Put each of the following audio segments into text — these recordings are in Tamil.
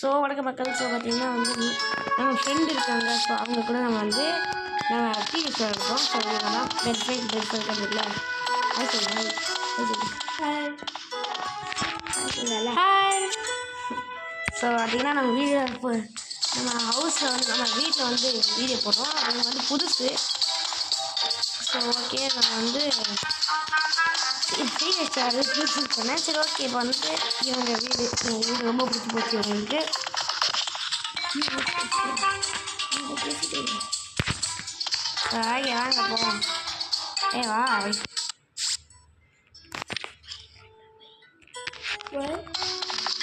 ஸோ வணக்கம் மக்கள். ஸோ பார்த்தீங்கன்னா வந்து நம்ம ஃப்ரெண்டு இருக்காங்க. ஸோ அவங்க கூட நம்ம வந்து நம்ம டிவி ஷோ இருக்கோம். ஸோ நம்ம பெர்ஃபெக்ட் இருக்குல்ல அது சொல்லுங்கள். ஹாய். ஸோ பார்த்தீங்கன்னா நம்ம வீடியோ நம்ம ஹவுஸில் வந்து நம்ம வீட்டில் வந்து வீடியோ போடுறோம். அது வந்து புதுசு. ஸோ ஓகே நம்ம வந்து ஃப்ரீ வச்சாரு புதுசு பண்ணேன். சரி ஓகே இப்போ வந்துட்டு இவங்க வீடு ரொம்ப பிடிச்சி போச்சு உங்களுக்கு. வாங்க போவோம். வா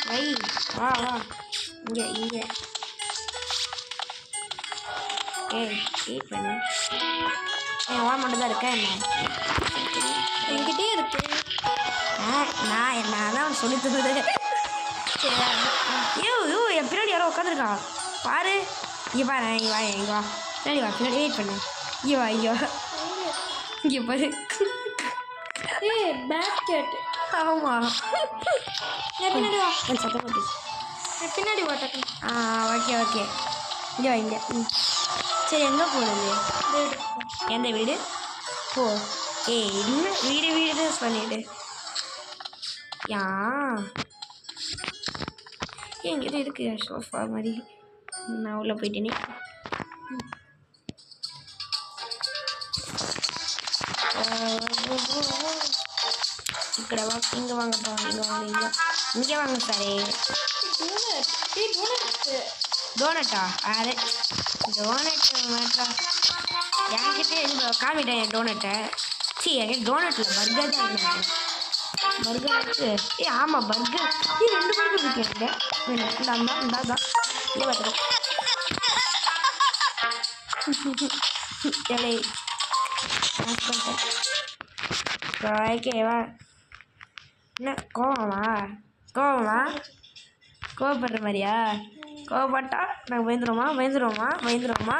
வை வா வா இங்கே இங்கே வெயிட் பண்ணு. வா மட்டும் தான் இருக்கேன். என்ன என்கிட்டே இருக்கு. நான் தான் சொல்லி தருது. ஐயோ என் பின்னாடி யாரோ உட்காந்துருக்கா பாரு. இங்கே பாரு இங்கே வா இங்கே வா பின்னாடி வா பின்னாடி வெயிட் பண்ணு. இங்கே வா ஐயோ இங்கே பாரு. Back gate. ஆமாம் பின்னாடி வா. சத்தம் போட்டு பின்னாடி வா டக்கு. ஓகே ஓகே இங்கே வா இங்கே. சரி எங்கே போகிறது? எந்த வீடு? ஓ இன்னும் வீடு பண்ணிவிடு. என்கிட்ட இருக்கு சோஃபா மாதிரி. நான் உள்ளே போயிட்டேனே. ఇక్కడ இங்கே வாங்கப்பா இங்கே வாங்க சாரே. டோனட்டா? அது டோனட் மேட்ரா என்கிட்ட காமிட்டேன் என் டோனட்டை. என்கிட்ட டோனட்டில் பர்கர் தான் இருக்கேன். பர்கர் இருக்கு. ஆமாம் பர்கர். 2 பர்கர் இருக்கு என்கிட்ட. இந்தா தான் இங்கே பார்த்துக்கோ. ஓகேவா? என்ன கோவப்படுற மாதிரியா? கோவப்பட்டா நாங்கள் பயந்துருவோமா?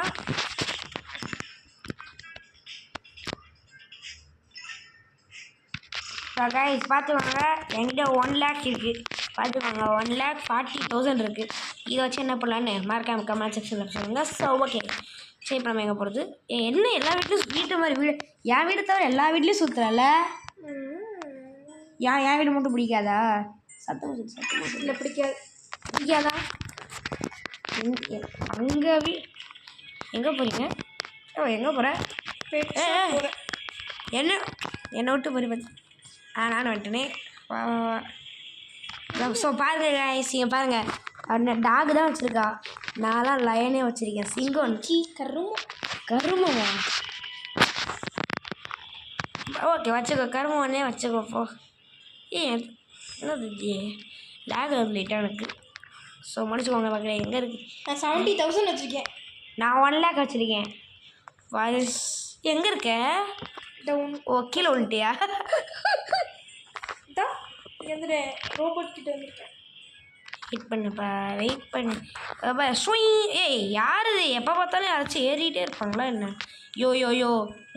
கைஸ் பார்த்துக்கோங்க. என்கிட்ட 1 lakh இருக்குது. பார்த்துக்கோங்க 1,40,000 இருக்குது. இதை வச்சு என்ன பண்ணலான்னு மறக்காம கமெண்ட் செக்ஷனில் சொல்லுங்கள். ஸோ ஓகே சரி இப்போ நம்ம எங்கே போகிறது? என்ன எல்லா வீட்லையும் வீட்டு மாதிரி வீடு என் வீடு தவிர எல்லா வீட்லேயும் சுற்றுறல. என் வீடு மட்டும் பிடிக்காதா? சத்தம் இல்லை பிடிக்காதா? அங்கே எங்கே போகிறீங்க? எங்கே போகிற? என்னை விட்டு போய் பார்த்து நானும் வந்துட்டேனே. ஸோ பாருங்கள் கைஸ், இங்கே பாருங்கள் அவனை டாக் தான் வச்சுருக்கா. நான்லாம் லயனே வச்சுருக்கேன். சிங்கம் கருமமா? ஓகே வச்சுக்கோ, கருமன்னே வச்சுக்கோ போ. என்னது டாக் லேட்டாக எனக்கு. ஸோ முடிச்சுக்கோங்க மக்களே. எங்கே இருக்குது? நான் 70,000 வச்சுருக்கேன். நான் 1 lakh வச்சுருக்கேன். எங்கே இருக்க? கீழே வந்துட்டியா? ரோபோட் கிட்ட வந்துருக்கேன். வெயிட் பண்ணு. யார் இது? எப்போ பார்த்தாலும் யாராச்சும் ஏறிட்டே இருப்பாங்களா என்ன? யோ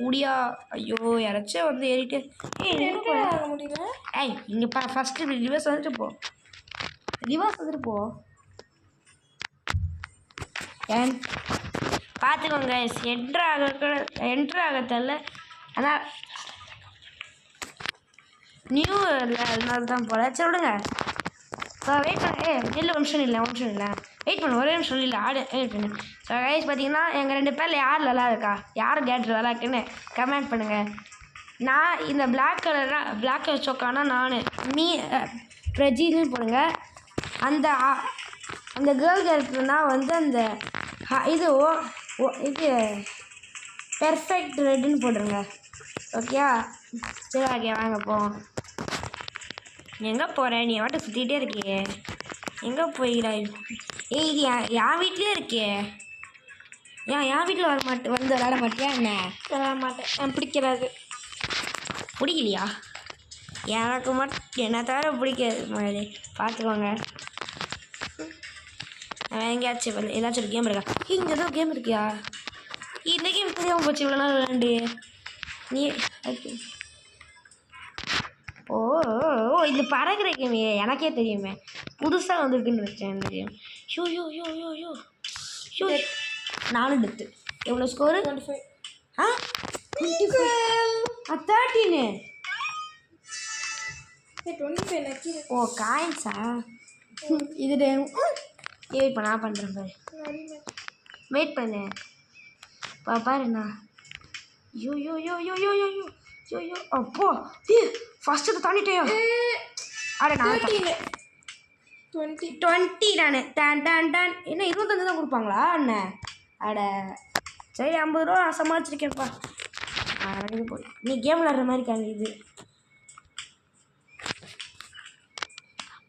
முடியா? ஐயோ யாராச்சும் வந்து ஏறிட்டே. ஆக முடியல. இங்கே ஃபஸ்ட்டு ரிவர்ஸ் வந்துட்டு போ. பார்த்துக்கோங்க என்ட்ரு ஆகத்தல்ல. ஆனால் நியூ அதனால தான் போல. சரி விடுங்க. வெயிட் பண்ண. இல்லை ஒரு நிமிஷம் இல்லை வெயிட் பண்ணு. ஒரே நிமிஷம் இல்லை வெயிட் பண்ணு. ஸோ கைஸ் பார்த்தீங்கன்னா எங்கள் 2 பேரில் யார் நல்லா இருக்கா, யார் கேட்ரு நல்லா இருக்குன்னு கமெண்ட் பண்ணுங்கள். நான் இந்த பிளாக் கலர் சொக்கானா நான் பிரஜின்னு போடுங்க. அந்த கேர்ள் கேரக்டர்னா வந்து அந்த இது பெர்ஃபெக்ட் ரெட்டுன்னு போடுங்க. ஓகேயா? சரி ஓகே வாங்க போவோம். எங்கே போகிற? நீ வாட்டு சுற்றிக்கிட்டே இருக்கியே. எங்கே போய்கிறாய்? இது என் வீட்லேயே இருக்கே. என் வீட்டில் வந்து விளாட மாட்டியா என்ன? விளாட மாட்டேன். நான் பிடிக்கலையா? எனக்கு மட்டும் என்ன தவிர பிடிக்காது மாதிரி. பார்த்துக்கோங்க. எங்கேயாச்சும் ஏதாச்சும் ஒரு கேம் இருக்கா? இங்கே ஏதோ கேம் இருக்கியா? இந்த கேம் தெரியாமல் போச்சு இவ்வளோ நாள் விளாண்டு. நீ ஓ இது பறக்கிற கேம் எனக்கே தெரியுமே. புதுசாக வந்திருக்குன்னு நினச்சேன் இந்த கேம். ஷோ யோ யோ யோ யோ ஷோ 4 டெத்து. எவ்வளோ ஸ்கோரு? 25. ஆ 13. 25 லக்கி. ஓ காயின்ஸா? இது வெயிட் பண்ண நான் பண்ணுறேன் பாரு. வெயிட் பண்ணு பாருண்ணா. யோ யோ யோ யோ யோ யோ யோ யோ யோ அப்போ ஃபஸ்ட்டு தாண்டிட்டேயோ. அட நான் 20 நான் டான் டான் டான். என்ன 25 தான் கொடுப்பாங்களா அண்ணன்? அட சரி 50 ரூபா சமாளிச்சிருக்கேன்ப்பா. போய் நீ கேம் விளாட்ற மாதிரி காங்க இது.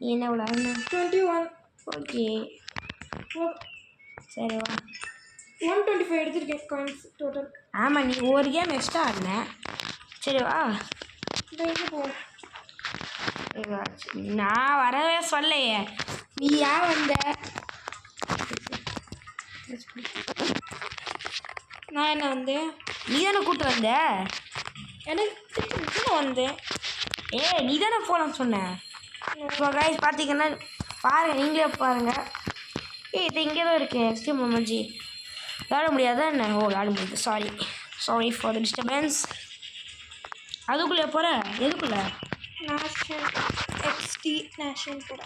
நீ என்ன விளாட்ற? 21. ஓகே சரி வா. 125 எடுத்திருக்கேன் காயின்ஸ் டோட்டல். ஆமாம் நீ ஒரு கேம் எக்ஸ்ட்ரா ஆடினேன். சரி வா. எங்கே போவோம்? நான் வரவே சொல்லையே. நீ ஏன் வந்த? நான் என்ன வந்தேன்? நீ தானே கூப்பிட்டு வந்த. எனக்கு நான் வந்தேன். நீ தானே போகலான்னு சொன்னேன். இப்போ கைஸ் பார்த்தீங்கன்னா பாருங்கள், நீங்களே பாருங்கள். இது இங்கே தான் இருக்கு எக்ஸ்ட்ரீம் மொமெண்ட்ஜி. விளாட முடியாதா என்ன? ஓ விளாட முடியுது. Sorry for the disturbance. அதுக்குள்ளே போகிற எதுக்குள்ள? எக்ஸ்டி நேஷன் போட.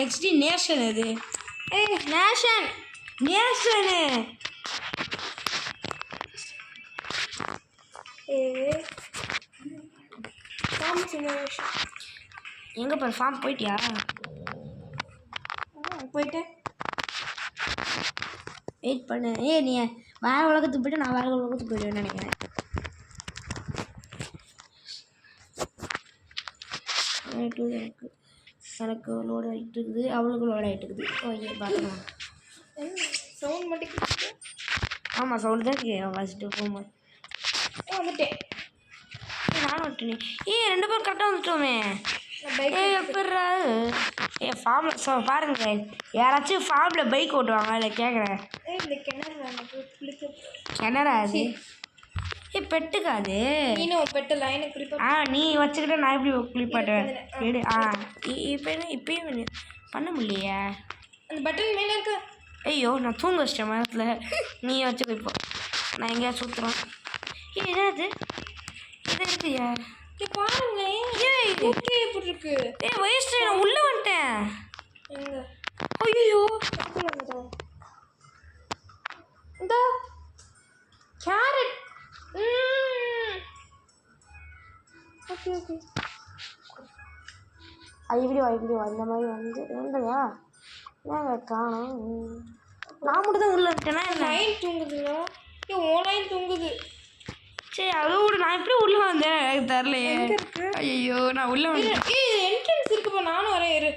எக்ஸ்டி நேஷன் இது. நேஷனு ஃபார்ம் சிமுலேஷன். எங்கே பாரு ஃபார்ம் போயிட்டியா? போயிட்டேன். வெயிட் பண்ணு. நீ வேறு உலகத்துக்கு போய்ட்டு நான் வேறு உலகத்துக்கு போயிடுவேன்னு நினைக்கிறேன். எனக்கு லோட் ஆகிட்டு இருக்குது, அவளுக்கு லோட் ஆகிட்டு இருக்குது. ஓகே பார்க்கலாம். சவுண்ட் மட்டும். ஆமாம் சவுண்டு தான் கேட்கும் ஃபஸ்ட்டு போகும்போது. வந்துட்டேன். நானும் வந்துட்டேன். 2 பேரும் கரெக்டாக வந்துட்டோமே. எப்பட்றா? ஃபார்மில் பாருங்க, யாராச்சும் ஃபார்மில் பைக் ஓட்டுவாங்க இல்லை கேட்குறேன். கிணறா அது? பெட்டுக்காது. பெட்டு லைனை குளிப்பா. நீ வச்சுக்கிட்ட நான் எப்படி குளிப்பாட்டுவேன்? இப்பயும் பண்ண முடியலையே. அந்த பட்டன் மேலே இருக்க. ஐயோ நான் தூங்க வச்சிட்டேன் மரத்தில். நீ வச்சு குளிப்போம். நான் எங்கேயா சுற்றுறோம். என்னது இது இருக்குயா? பாருங்க ஓகே எப்படி இருக்கு? வயசு நான் உள்ளே வந்துட்டேன். எங்க? ஐயோ இந்த கேரட். ஓகே இப்படிவா இந்த மாதிரி வந்து எங்கயா ஏன் காணும்? நான் மட்டும் தான் உள்ளே வந்துட்டேன்னா லைன் தூங்குதுங்களா? லைன் தூங்குது. சரி அதோட நான் எப்படி உள்ளே வந்தேன் எனக்கு தெரிலையே. ஐயோ நான் உள்ளே வந்தேன். என்ட்ரன்ஸ் இருக்குப்பா. நானும் வரேன் இரு.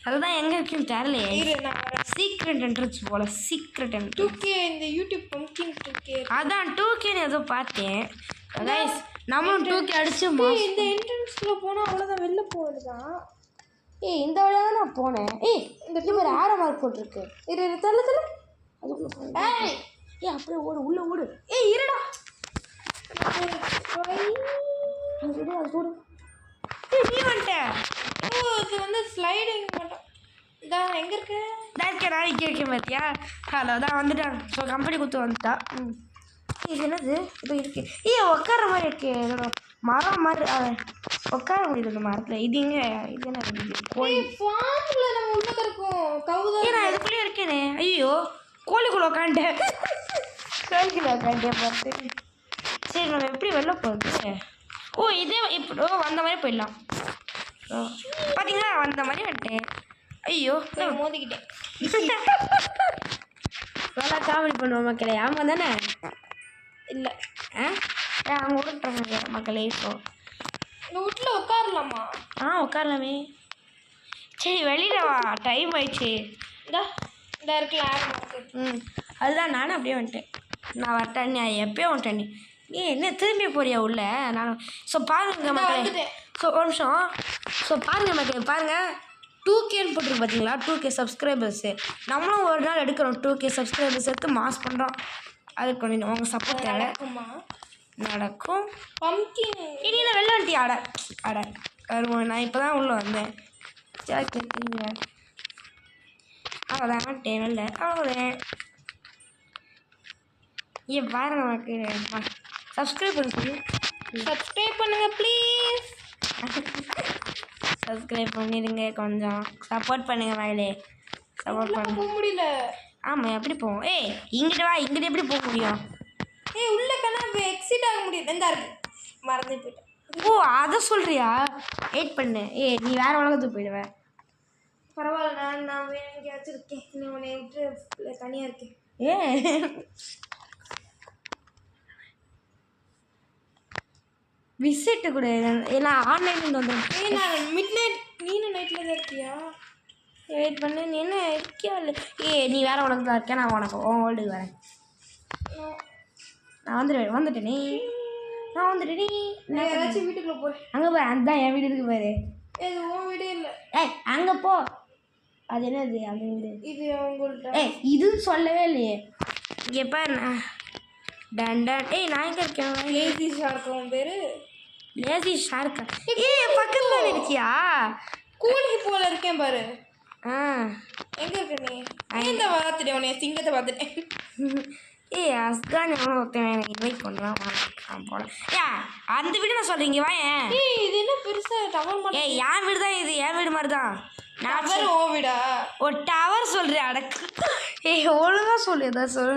அதுதான் எங்கே இருக்குன்னு தெரியலையே. இரு நான் வரேன். சீக்ரெட் என்ட்ரன்ஸ் போல. சீக்ரெட் என்ட்ரன்ஸ் 2K இந்த யூடியூப் பம்ப்கின் 2K. அதான் 2Kன்னு ஏதோ பார்த்தேன். கைஸ் நம்மளும் 2K அடிச்சு இந்த என்ட்ரன்ஸ்குள்ளே போனால் அவ்வளோதான், வெளில போகுதுதான். இந்த வழியாக தான் நான் போனேன். இந்த ஒரு ஆரோ மார்க் போட்டிருக்கு. இரு தள்ள அதுக்குள்ள அப்படியே ஓடு உள்ளே ஓடு. இருடா. ஓடு. நீ வந்துட்டேன். இது வந்து ஸ்லைடிங் மட்டும். இதான் எங்கே இருக்கு? நான் இங்கே இருக்கேன் பார்த்தியா? தான் வந்துட்டான். ஸோ கம்பெனி கொடுத்து வந்துட்டா. இது என்னது இப்போ இருக்கு? உட்கார மாதிரி இருக்கு. என்னோட மரம் மாதிரி உட்கார முடியுது இந்த மரத்தில். இது எங்கே? இது என்ன இருக்குது? கோயில் ஃபார்மில் நம்ம உள்ள இருக்கும். கவுதா நான் இதுக்குள்ளேயே இருக்கேனே. ஐயோ கோழிக்குள்ள உட்காந்துட்டேன். கோழிக்குள்ள உட்காந்துட்டேன் பார்த்து. சரி நம்ம எப்படி வெளில போகிறது? இதே இப்போ வந்த மாதிரி போயிடலாம். பார்த்தீங்களா வந்த மாதிரி வந்துட்டேன். ஐயோ நான் மோதிக்கிட்டேன். நல்லா காமெடி பண்ணுவோம் மக்களே. ஆமாம் தானே? இல்லை அவங்க விட்டுறாங்க மக்களே. இப்போ இந்த வீட்டில் உட்காரலாமா? உட்காரலாமே. சரி வெளியில் வா, டைம் ஆயிடுச்சு. இந்த இருக்குல்ல அதுதான் நானும் அப்படியே வந்துட்டேன். நான் வரட்டேன். நீ எப்பயோ வந்துட்டேன். நீ என்ன திரும்பி போறியா உள்ள? நானும் பாருங்க மக்களே. ஒரு நிமிஷம். பாருங்க மக்களே, பாருங்கள் 2Kன்னு போட்டிருக்கு பார்த்தீங்களா? 2K subscribers. நம்மளும் ஒரு நாள் எடுக்கிறோம். 2K சப்ஸ்கிரைபர்ஸ் எடுத்து மாஸ் பண்ணுறோம். அதுக்கு கொஞ்சம் உங்கள் சப்போர்ட் தேவை. நடக்கும். பம்ப்கின் இனியில் வெளில வந்துட்டியா? வருவோம். நான் இப்போ தான் உள்ளே வந்தேன். சரி திரும்பிங்க அவ்வளோதான் டேனில் அவ்வளோதான் ஏன் பாருங்க நமக்கு சப்ஸ்கிரைப் பண்ண சொல்லி சப்ஸ்கிரைப் பண்ணுங்க ப்ளீஸ். சப்ஸ்கிரைப் பண்ணிடுங்க கொஞ்சம் சப்போர்ட் பண்ணுங்க மகளே சப்போர்ட் பண்ண போக முடியல. ஆமாம் எப்படி போவோம் ஏய் இங்கிட்ட வா இங்கிட்ட எப்படி போக முடியும் உள்ள கண்ணா எக்ஸிட் ஆக முடியாது. இந்த இருக்கு மறந்து போயிட்டேன். ஓ அதை சொல்கிறியா வெயிட் பண்ணு நீ வேறு உலகத்துக்கு போயிடுவேன் பரவாயில்ல நான் எங்கேயாச்சும் இருக்கேன். நீ உன்னை விட்டு தனியாக இருக்கேன். விசிட்டு கூட ஏன்னா ஆன்லைனில் வந்துடும் நான் மிட் நைட் நீனும் நைட்டில் தான் இருக்கியா? வெயிட் பண்ணு நீ என்ன இருக்கியா இல்லை நீ வேறு உலகத்தில் இருக்க நான் உனக்கு உன் வேர்ல்டுக்கு வரேன் நான் வந்துட்டேன் நீ நான் வந்துட்டேன் நீ ஏதாச்சும் வீட்டுக்குள்ளே போய் அங்கே போய் அதுதான் என் வீடு இருக்கு பாரு இது உன் வீடே இல்லை. அங்கே போ அது என்னது அந்த வீடு இது உங்கள்கிட்ட இதுன்னு சொல்லவே இல்லையே இங்கே பாரு டன் டன் நான் எங்கே இருக்கேன் லேசி ஷார்க் உன் பேர்? லேசி ஷார்க்கா பக்கத்தில் இருக்கியா கூலிக்கு போல இருக்கேன் பாரு. எங்கே இருக்க நீ? இந்த பார்த்துட்டேன் உன்னை சிங்கத்தை பார்த்துட்டேன். அஸ்கான் எவ்வளோ ஒருத்தன் எனக்கு இன்வைட் பண்ணுறான் போல அந்த வீடு நான் சொல்கிறேன் இங்கே வாயேன் இது என்ன பெருசாக டவர் மாதிரி? என் வீடு தான் இது என் வீடு மாதிரி தான் டவர் ஓ வீடா? ஒரு டவர் சொல்கிறேன் அடக்கு ஒழுங்காக சொல்லு எதாவது சொல்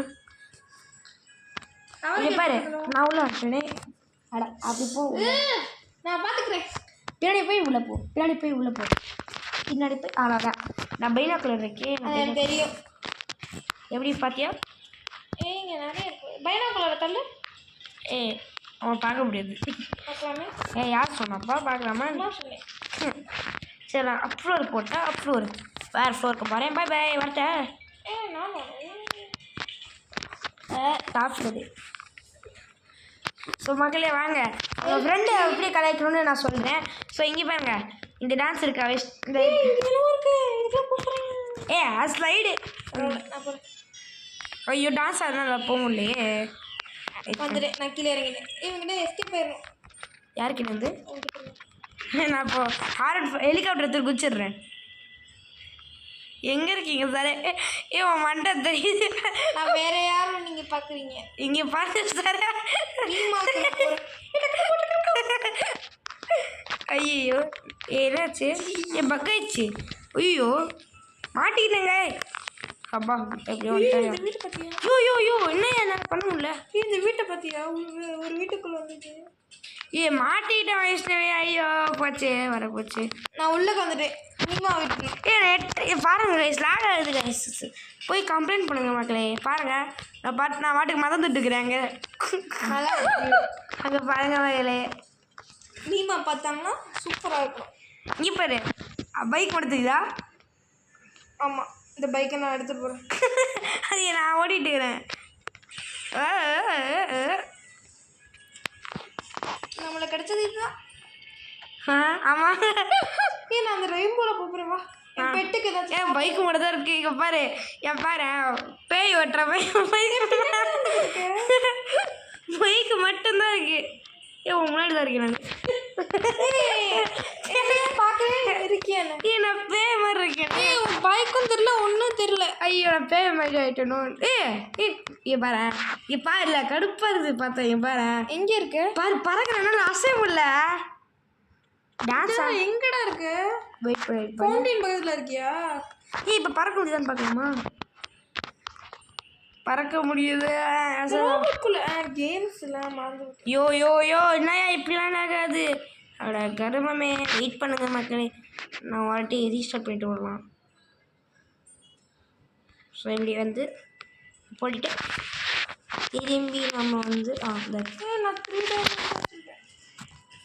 பாரு நான் உள்ள வச்சேனே அட அப்படி போ நான் பார்த்துக்கிறேன். பின்னாடி போய் உள்ளே போ பின்னாடி போய் அதான் நான் பைனாக்குலர் இருக்கேன் தெரியும். எப்படி பார்த்தியா? இங்கே நிறைய இருக்கு. பைனாக்குலர் தள்ளு. அவன் பார்க்க முடியாது. பார்க்கலாமே. யார் சொன்னாப்பா பார்க்கலாமா? சொன்னேன். சரி நான் அப் ஃப்ளோர் போட்டேன் அப் ஃப்ளோர் வேறு ஃப்ளோருக்கு போகிறேன் பாய் பாய் வரட்டேன். Top floor. ஸோ மக்களே வாங்க உங்கள் ஃப்ரெண்டு எப்படி கலாய்க்கணும்னு நான் சொல்கிறேன். ஸோ இங்கே பாருங்க இந்த டான்ஸ் இருக்கா இந்த அது ஸ்லைடு ஐயோ டான்ஸ் அதனால போக முடியலையே. வந்துட்டேன் நான் கீழே இறங்கினேன். இவங்கிட்ட எஸ்கேப் போயிடணும். யாருக்கிட்ட வந்து நான் இப்போ ஹெலிகாப்டர் எடுத்து குச்சிடுறேன். எங்கே இருக்கீங்க சார்? உன் மண்டை தெரியுது. நான் வேற யாரும் நீங்கள் பார்க்குறீங்க இங்கே பார்த்து சார். ஐயோ என்னாச்சு? பக்காயிடுச்சு. ஐயோ மாட்டிக்கிட்டேங்க. அப்பா எப்படியோ வீட்டை பற்றியா? ஐயோ என்ன என்னால் பண்ண முடியல. இந்த வீட்டை பற்றியா? ஒரு வீட்டுக்குள்ளே வந்துட்டு மாட்டிக்கிட்டேன் வைஷ்ணவி. ஐயோ போச்சு வர போச்சு. நான் உள்ளே வந்துட்டேன். நீமா பாருங்க கைஸ் லாக் ஆகுது கைஸ். போய் கம்ப்ளைண்ட் பண்ணுங்க மக்களே. பாருங்கள் நான் பாட்டுக்கு மறந்துட்டு இருக்கிறேன் அங்கே பாருங்க மகளே. நீமா பார்த்தாங்கன்னா சூப்பராக இருக்கும். இங்கே பாரு பைக் எடுத்துக்குதா? ஆமாம் இந்த பைக்கை நான் எடுத்துகிட்டு போகிறேன். அது நான் ஓடிட்டுக்கிறேன். நம்மளை கிடைச்சது இதுதான். ஆமாம் நான் அந்த ரெயின்போவில் போகிறேன் வா. என் பெட்டுக்கு ஏதாச்சும் பைக்கு மட்டும் தான் இருக்குது. இங்கே பாரு பாரு பேய் ஓட்டுற பைக்கு மட்டும்தான் இருக்குது. உன் முன்னாடி தான் இருக்கேன் நான் பார்க்கவே இருக்கேன். நான் பேய் மாதிரி இருக்கேன். உன் பைக்கும் தெரில ஒன்றும் தெரில. ஐயோ நான் பேய் மாதிரி ஆகிட்டணும். பாரு பாருல கடுப்பாக இருக்குது பார்த்தேன். பாரு எங்கே இருக்கு பாரு பறக்கிறனால அசைய முடியல. டான்ஸ் எங்கடா இருக்கு? வெயிட் பண்ணி ஃபவுண்டைன் பக்கத்தில் இருக்கியா? இப்போ பறக்க முடியுதான்னு பார்க்கலாமா? பறக்க முடியுது. கேம்ஸ்லாம் மறந்து யோ என்னையா இப்படிலாம் ஆகாது. அவட கர்மமே. வெயிட் பண்ணுங்க மக்களே நான் வாட்டி ரீஸ்டார்ட் பண்ணிட்டு வரலாம். ஸோ இப்படி வந்து போட்டுட்டு திரும்பி நம்ம வந்து நான்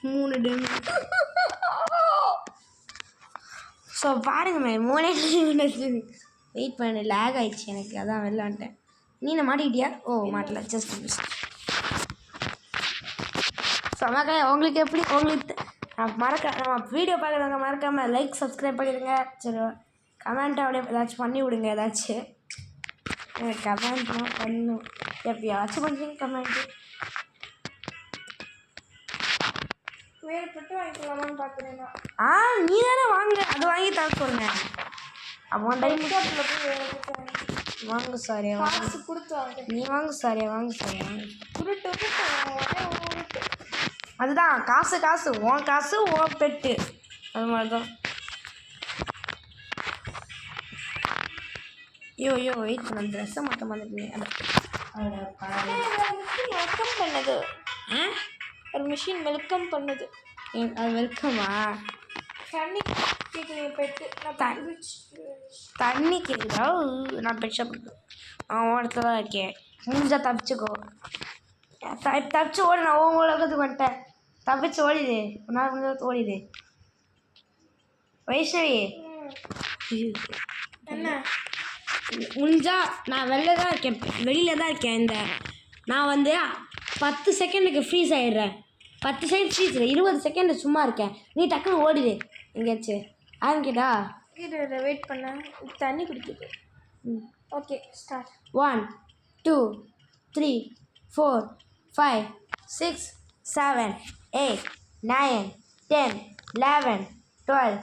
3 டைம். ஸோ பாருங்கம்மே 3 டைம் வெயிட் பண்ணு. லேக் ஆயிடுச்சு எனக்கு அதான் வெளிலான்ட்டேன். நீ நான் மாட்டிக்கிட்டியா? மாட்டல ஜஸ்ட் மிஸ். ஸோ மக்களே உங்களுக்கு எப்படி உங்களுக்கு நம்ம வீடியோ பார்க்குறவங்க மறக்காமல் லைக் சப்ஸ்கிரைப் பண்ணிடுங்க. சரி கமெண்ட் அப்படியே ஏதாச்சும் பண்ணி விடுங்க. ஏதாச்சும் கமெண்ட்லாம் பண்ணும் எப்பயாச்சும் பண்ணுறீங்க கமெண்ட்டு. வேறு பெட்டு வாங்கிக்கலாமான்னு பார்க்குறேன் நான். நீ தானே வாங்க, அது வாங்கி தர சொன்னேன். அவன் டைம் ஷாப்பில் போய் வேறு பெட்டு வாங்கி வாங்க சாரியா, காசு கொடுத்து வாங்க. நீ வாங்க சாரியா, வாங்க சாரியா. உருட்டு அதுதான் காசு காசு, உன் காசு உன் பெட்டு, அது மாதிரி தான். ஐயோ வெயிட் பண்ண, ட்ரெஸ்ஸை மாற்ற மாதிரி வெல்கம் பண்ணுது. ஒரு மிஷின் வெல்கம் பண்ணுது. அது வெல்கமா? தண்ணி கேட்குறீங்க பெட்டு. நான் தண்ணி கேட்குதா? நான் பெட் ஷாப் அவன் இடத்துல தான் இருக்கேன். முடிஞ்சா தப்பிச்சுக்கோ. தப்பிச்சு ஓடு, நான் உன் உலகத்துக்கு வந்துட்டேன். தப்பிச்சு ஓடிடு, உன்னால் முடிஞ்ச ஓடிடு. வைஷ்ணவி என்ன முடிஞ்சா நான் வெளில தான் இருக்கேன், வெளியில தான் இருக்கேன். நான் வந்து 10 செகண்டுக்கு ஃப்ரீஸ் ஆகிடுறேன். 10 செகண்ட் ஃப்ரீஸ் இல்லை, 20 செகண்ட் சும்மா இருக்கேன். நீ டக்குன்னு ஓடிடு எங்கேயாச்சும். ஆரம்பிக்கட்டா? வெயிட் பண்ண, தண்ணி குடிக்குது. Okay start. 1 2 3 4 5 6 7 8 9 10 11 12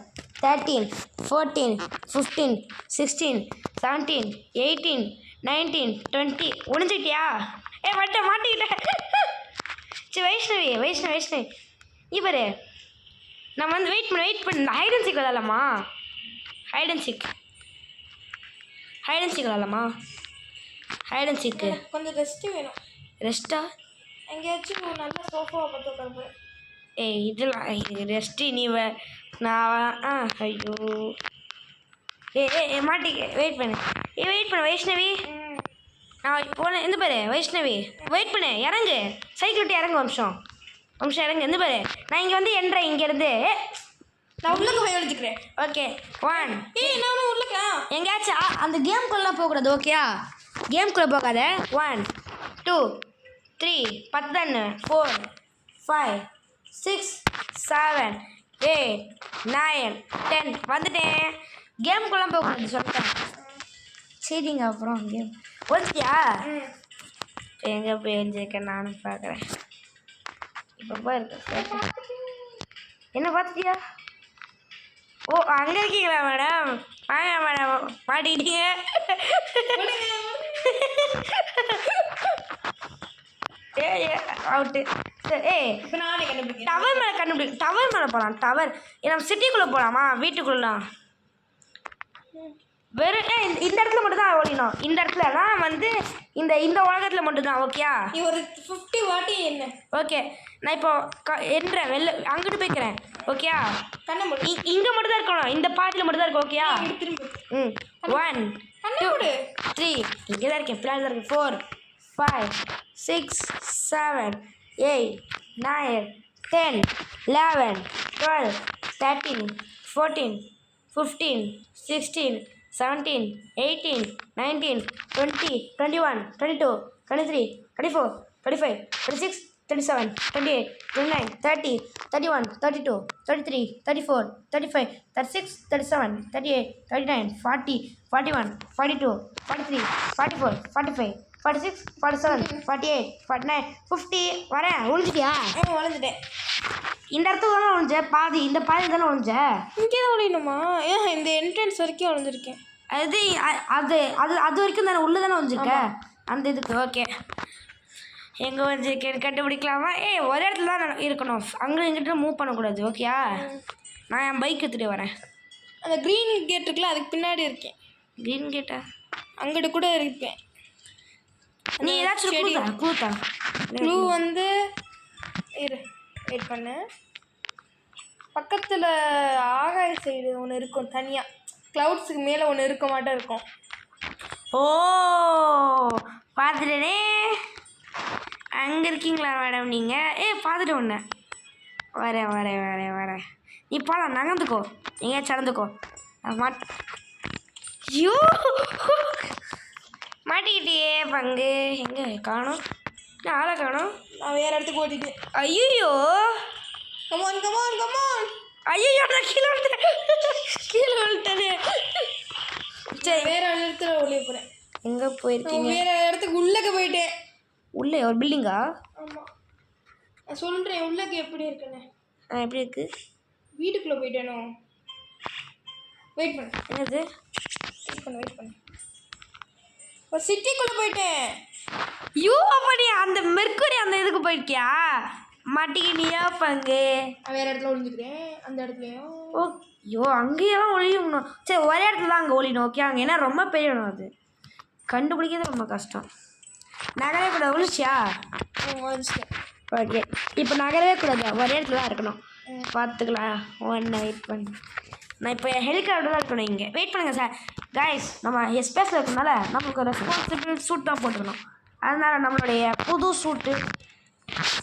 13 14 15 16 17 18 19 20. ஒழிஞ்சிட்டியா? மாட்டிக்கிட்டேன். சரி வைஷ்ணவி இவரு நம்ம வந்து வெயிட் பண்ணு. ஹைட் அண்ட் சீக் விளாடலாமா? ஹைட் அண்ட் சீக் விளாடலாமா? ஹைட் அண்ட் சீக்கு கொஞ்சம் ரெஸ்ட்டு வேணும். ரெஸ்ட்டா? எங்கேயாச்சும் நல்ல சோஃபாவை பார்த்து உட்காருப்பேன். இதெல்லாம் ரெஸ்ட்டு நீ நான் ஐயோ மாட்டிக்க. வெயிட் பண்ணு வைஷ்ணவி. நான் போனேன் எந்த பாரு வைஷ்ணவி, வெயிட் பண்ணு, இறங்கு, சைக்கிள் விட்டு இறங்கு. நிமிஷம் இறங்கு. எந்த பாரு நான் இங்கே வந்து என்றேன், இங்கேருந்து நான் உள்ளுக்கு போய் எழுதிக்கிறேன். ஓகே 1 நான் உள்ளுக்கா எங்கேயாச்சும் அந்த கேம்குள்ளே போகக்கூடாது, ஓகேயா? கேம்குள்ளே போகாத. 1 2 3 10 4 5 6 7 8 9 10. வந்துட்டேன். கேம்குள்ளே போகக்கூடாது சொல்லிட்டேன். சரிங்க. அப்புறம் கேம் வந்துட்டியா? எங்கே போய் எழுந்திருக்கேன் நானும் பார்க்குறேன். இப்போ போயிருக்கேன். என்ன பார்த்துட்டியா? ஓ அங்கே இருக்கீங்களா மேடம்? வாங்க மேடம், மாட்டிக்கிட்டீங்க. அவுட்டு. இப்போ நானே கண்டுபிடிக்கிறேன். டவர் மேலே போகலாம். டவர் நம்ம சிட்டிக்குள்ளே போகலாமா? வீட்டுக்குள்ளலாம் வெறும் இந்த இடத்துல மட்டும் தான் ஓடினோம். இந்த இடத்துல தான் வந்து இந்த உலகத்தில் மட்டும்தான், ஓகேயா? நீ ஒரு 50 வாட்டி என்ன? ஓகே நான் இப்போ என்றேன், வெளில அங்கிட்டு போய்க்கிறேன், ஓகேயா? கண்ணை மூடு. இங்கே மட்டும் தான் இருக்கணும், இந்த பாட்டில் மட்டும் தான் இருக்கும், ஓகேயா? திரும்பி 1 2 3 இங்கே தான் இருக்கேன், பிள்ளாடி தான் இருக்கேன். 4 5 6 7 8 9 10 11 12 13 14 15 16 17 18 19 20 21 22 23 24 25 26 27 28 29 30 31 32 33 34 35 36 37 38 39 40 41 42 43 44 45 46 47 48 49 50. வரேன். ஒழிஞ்சிட்டியா? வளைஞ்சிட்டேன். இந்த இடத்துக்கு தானே ஒழிஞ்ச, பாதி இந்த பாதி தானே ஒழிஞ்ச. இங்கே தான் ஒழியணுமா? இந்த என்ட்ரன்ஸ் வரைக்கும் ஒழிஞ்சிருக்கேன். அது அது அது அது வரைக்கும் தானே, உள்ளே தானே ஒழிஞ்சிருக்க அந்த இதுக்கு. ஓகே எங்கே ஒழிஞ்சிருக்கேன்னு கண்டுபிடிக்கலாமா? ஒரே இடத்துல தான் இருக்கணும், அங்கே இங்கிட்ட மூவ் பண்ணக்கூடாது, ஓகேயா? நான் என் பைக் எடுத்துகிட்டு வரேன். அந்த க்ரீன் கேட் இருக்குல்ல, அதுக்கு பின்னாடி இருக்கேன். க்ரீன் கேட்டா? அங்கிட்டு கூட இருப்பேன். நீ ஏதாச்சும் கூத்தா க்ளூ வந்து வெயிட் பண்ணு. பக்கத்தில் ஆகாய சைடு ஒன்று இருக்கும் தனியாக, க்ளவுட்ஸுக்கு மேலே ஒன்று இருக்க மாட்டே இருக்கும். ஓ பார்த்துட்டேனே. அங்கே இருக்கீங்களா மேடம் நீங்கள்? பார்த்துட்டு ஒன்று வரேன். நீ போகலாம், நகர்ந்துக்கோ, எங்கேயாச்சும் நடந்துக்கோ. ஐயோ மாட்டிக்கிட்டியே பங்கு. எங்கே காணோம்? ஆளை காணோம். நான் வேறு இடத்துக்கு ஓட்டிட்டு. ஐயோ கமான். ஐயோ நான் கீழே விழுட்டேனே. சரி வேறு இடத்துல ஒளிய போகிறேன். எங்கே போயிருக்கீங்க? வேறு இடத்துக்கு உள்ளக்க போயிட்டேன். உள்ளே ஒரு பில்டிங்கா? ஆமாம் நான் சொல்கிறேன் உள்ளக்க எப்படி இருக்குன்னு. எப்படி இருக்கு? வீட்டுக்குள்ளே போயிட்டேனோ? வெயிட் பண்ணு. என்னது? வெயிட் பண்ணு. ஒரு சிட்டிக்குள்ளே போயிட்டேன். ஐயோ அப்படி அந்த மெர்க்குரி அந்த இதுக்கு போயிருக்கியா? மாட்டிக்கினியா பங்கு? வேற இடத்துல ஒளிஞ்சுக்கிறேன். அந்த இடத்துலையும். ஓ ஐயோ அங்கேயெல்லாம் ஒளியணும். சரி ஒரே இடத்துல தான் அங்கே ஒளியணும். ஓகே அங்கே ஏன்னா ரொம்ப பெரிய இடம் அது, கண்டுபிடிக்கிறது ரொம்ப கஷ்டம். நகரவே கூடாது. ஒழிச்சியா? ஒழிச்சிட்டேன். ஓகே இப்போ நகரவே கூடாது, ஒரே இடத்துல தான் இருக்கணும். பார்த்துக்கலாம். ஒன்று வெயிட் பண்ணு. நான் இப்போ ஹெலிகாப்டர் தான் இருக்கணும் இங்கே. வெயிட் பண்ணுங்கள் சார். கைஸ் நம்ம ஸ்பேஸில் இருக்கனால நம்மளுக்கு ஒரு ரெஸ்பான்சிபிள் சூட் தான் போட்டுக்கணும். அதனால் நம்மளுடைய புது சூட்டு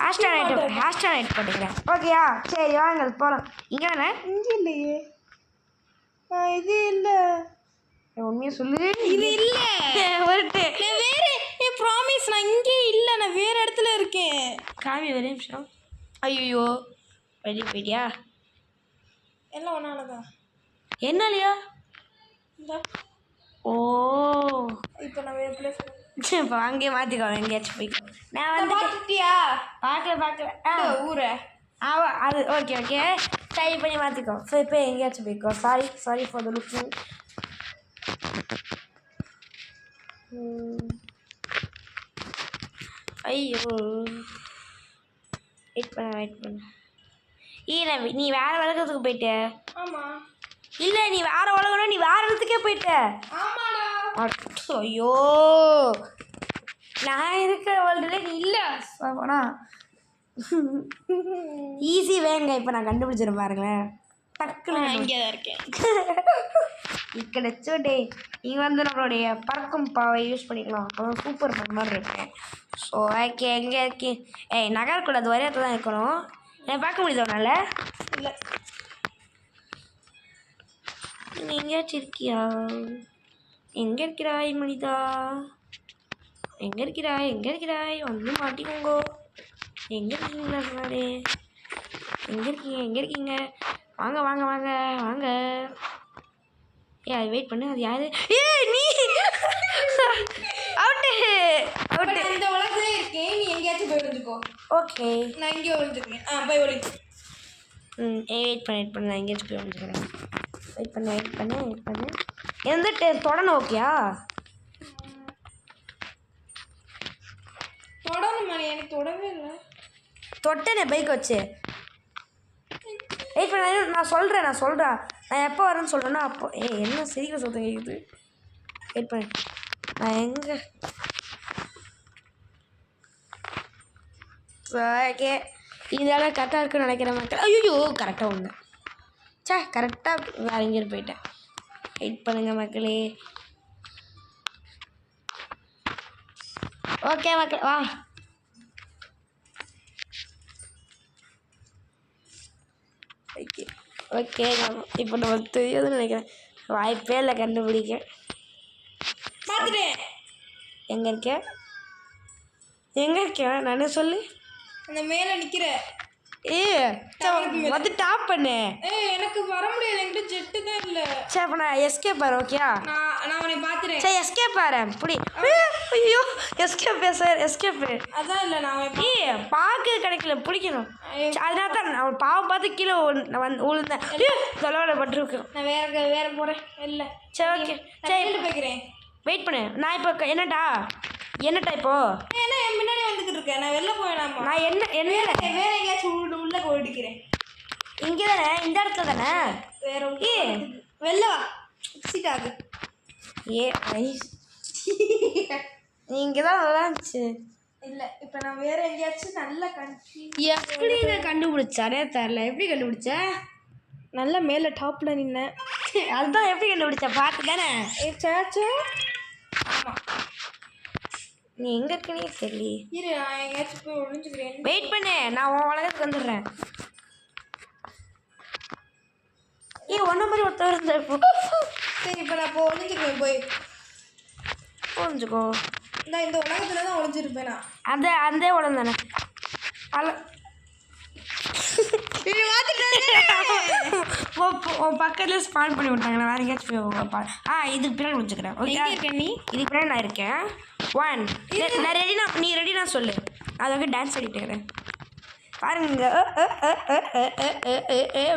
ஆஸ்ட்ரானைட் போட்டுக்கிறேன். ஓகேயா? சரி வாங்க போகலாம். இங்கே தானே? இங்கே இல்லையே. இது இல்லை. உண்மையை சொல்லு. இது இல்லை. வரட்டு வேறு ப்ராமிஸ் நான் இங்கே இல்லை, நான் வேறு இடத்துல இருக்கேன். காமி ஒரே நிமிஷம். ஐயோ வெளியே போயிட்டியா? எல்லாம் ஒன்றாலதான். என்னலையா? ஓ இப்போ நான் வேறு பிளேஸ். இப்போ அங்கேயே மாற்றிக்கோ, எங்கேயாச்சும் போய்க்கோ. நான் வந்து பார்த்துட்டியா? பார்க்கல ஊரை அது ஓகே ட்ரை பண்ணி மாற்றிக்கோ. ஸோ இப்போ எங்கேயாச்சும் போய்க்கோ. Sorry for the looking. ஐயோ வெயிட் பண்ண நீ வேற உலகத்துக்கு போயிட்ட. ஆமாம். இல்லை நீ வேற உலகம், நீ வேற இடத்துக்கே போயிட்ட. ஆமாடா. ஐயோ நான் இருக்கிற வேர்ல்டுல நீ இல்லை போனா ஈஸி வேங்க. இப்போ நான் கண்டுபிடிச்சிருப்பேன் பாருங்களேன். டக்குன்னு இங்கே தான் இருக்கேன். கிடைச்சோடே நீ வந்து நம்மளுடைய பறக்கும் பாவை யூஸ் பண்ணிக்கலாம். அப்புறம் சூப்பர் மேன் மாதிரி இருக்கேன். ஸோ ஓகே எங்கே இருக்கேன்? நகரக்கூடாது, ஒரே இடத்துல தான் இருக்கணும். நான் பார்க்க முடியுது உன்னால? இல்லை. நீ எங்கேயாச்சும் இருக்கியா? எங்கே இருக்கிறாய் மனிதா? எங்கே இருக்கிறாய்? வந்து மாட்டிக்கோங்கோ. எங்கே இருக்கீங்களா சொன்னாரு? எங்கே இருக்கீங்க? வாங்க. அது வெயிட் பண்ணு. அது யாரு? நீ அவுட்டு. இந்த உலகத்துல இருக்கேன். நீ எங்கேயாச்சும் போய் ஒழிஞ்சுக்கோ. ஓகே நான் இங்கே ஒழிஞ்சுக்கிறேன். போய் ஒழிச்சு. வெயிட் பண்ணு. நான் எங்கேயாச்சும் போய் ஒழிஞ்சுக்கிறேன். வெயிட் பண்ணு. எந்த தொடணும்? ஓகேயா? தொடணுமா? எனக்கு தொடவே இல்லை. தொட்டனே பைக் வச்சு. வெயிட் பண்ண. நான் சொல்கிறேன். நான் எப்போ வரேன்னு சொல்கிறேன்னா அப்போ. என்ன சிரிக்கிற சத்தம் கேட்குது? வெயிட் பண்ணு. நான் எங்கே? ஓகே இந்த இடம் கரெக்டாக இருக்குன்னு நினைக்கிறேன் மக்கள். ஐயோ கரெக்டாக ஒன்று. கரெக்டாக வேறு எங்கேயும் போயிட்டேன். வெயிட் பண்ணுங்க மக்களே. ஓகே மக்கள் வா. ஓகே இப்போ நம்ம தெரியாதுன்னு நினைக்கிறேன். வாய்ப்பே இல்லை கண்டுபிடிக்க. பார்த்துட்டேன். எங்கே இருக்கேன் நானே சொல்லு. அந்த மேலே நிற்கிற. வந்து டாப் பண்ணு. எனக்கு வர முடியாது, என்கிட்ட ஜெட்டு தான் இல்லை. அப்போ நான் எஸ்கேப் பாரு. ஓகேயா? நான் உன்னை பார்த்துறேன். எஸ்கேப் பாரு. புடி. ஐயோ எஸ்கேப் அதான் இல்லை. நான் பார்க்க கிடைக்கல, பிடிக்கணும். அதனால தான் அவன் பாவம் பார்த்து கீழே விழுந்தேன். தொலைவில் பட்டுருக்கேன். நான் வேற போகிறேன். இல்லை ஓகே போய்க்கிறேன். வெயிட் பண்ணு. நான் இப்போ என்னட்டா இப்போ ஏன்னா என் முன்னாடி வந்துக்கிட்டு இருக்கேன். நான் வெளில போவேனாமா? நான் என்ன வேற எங்கேயாச்சும் உள்ள ஓடிக்கிறேன். இங்கே தானே, இந்த இடத்துல தானே. வேற வெளில வா. எக்ஸிட் ஆகு. இங்கே தான் நல்லா இருந்துச்சு. இல்லை இப்போ நான் வேற எங்கேயாச்சும் நல்லா எப்படி நான் கண்டுபிடிச்சானே தெரில. எப்படி கண்டுபிடிச்ச? நல்லா மேலே டாப்பில் நின்னேன். அதுதான் எப்படி கண்டுபிடிச்ச? பார்த்து தானே. சேச்சா. ஆமாம். நீ எங்கே இருக்கனே தெரியல. இரு நான் எங்கேயாச்சும் போய் ஒழிஞ்சுக்கிறேன். வெயிட் பண்ணு. நான் உன் உலகத்துக்கு வந்துடுறேன். ஒன்றை மாதிரி ஒருத்தர் இருந்த இப்போ. சரி இப்போ நான் இப்போ ஒழிஞ்சுக்கிறேன். போய் ஒழிஞ்சுக்கோ. இந்த உலகத்தில் தான் ஒழிஞ்சிருப்பேன் நான். அந்த உலகம் தானே. உன் பக்கத்துல ஸ்பான் பண்ணி விட்டாங்க. நான் வேற எங்கேயாச்சும் போய் இதுக்கு பின்னாடி முடிச்சுக்கிறேன். ஓகே நீ இதுக்கு பின்னாடி நான் இருக்கேன். 1 நான் ரெடினா நீ ரெடினா சொல்லு. நான் அதுக்கு டான்ஸ் ஆடிட்டு இருக்கிறேன். பாருங்க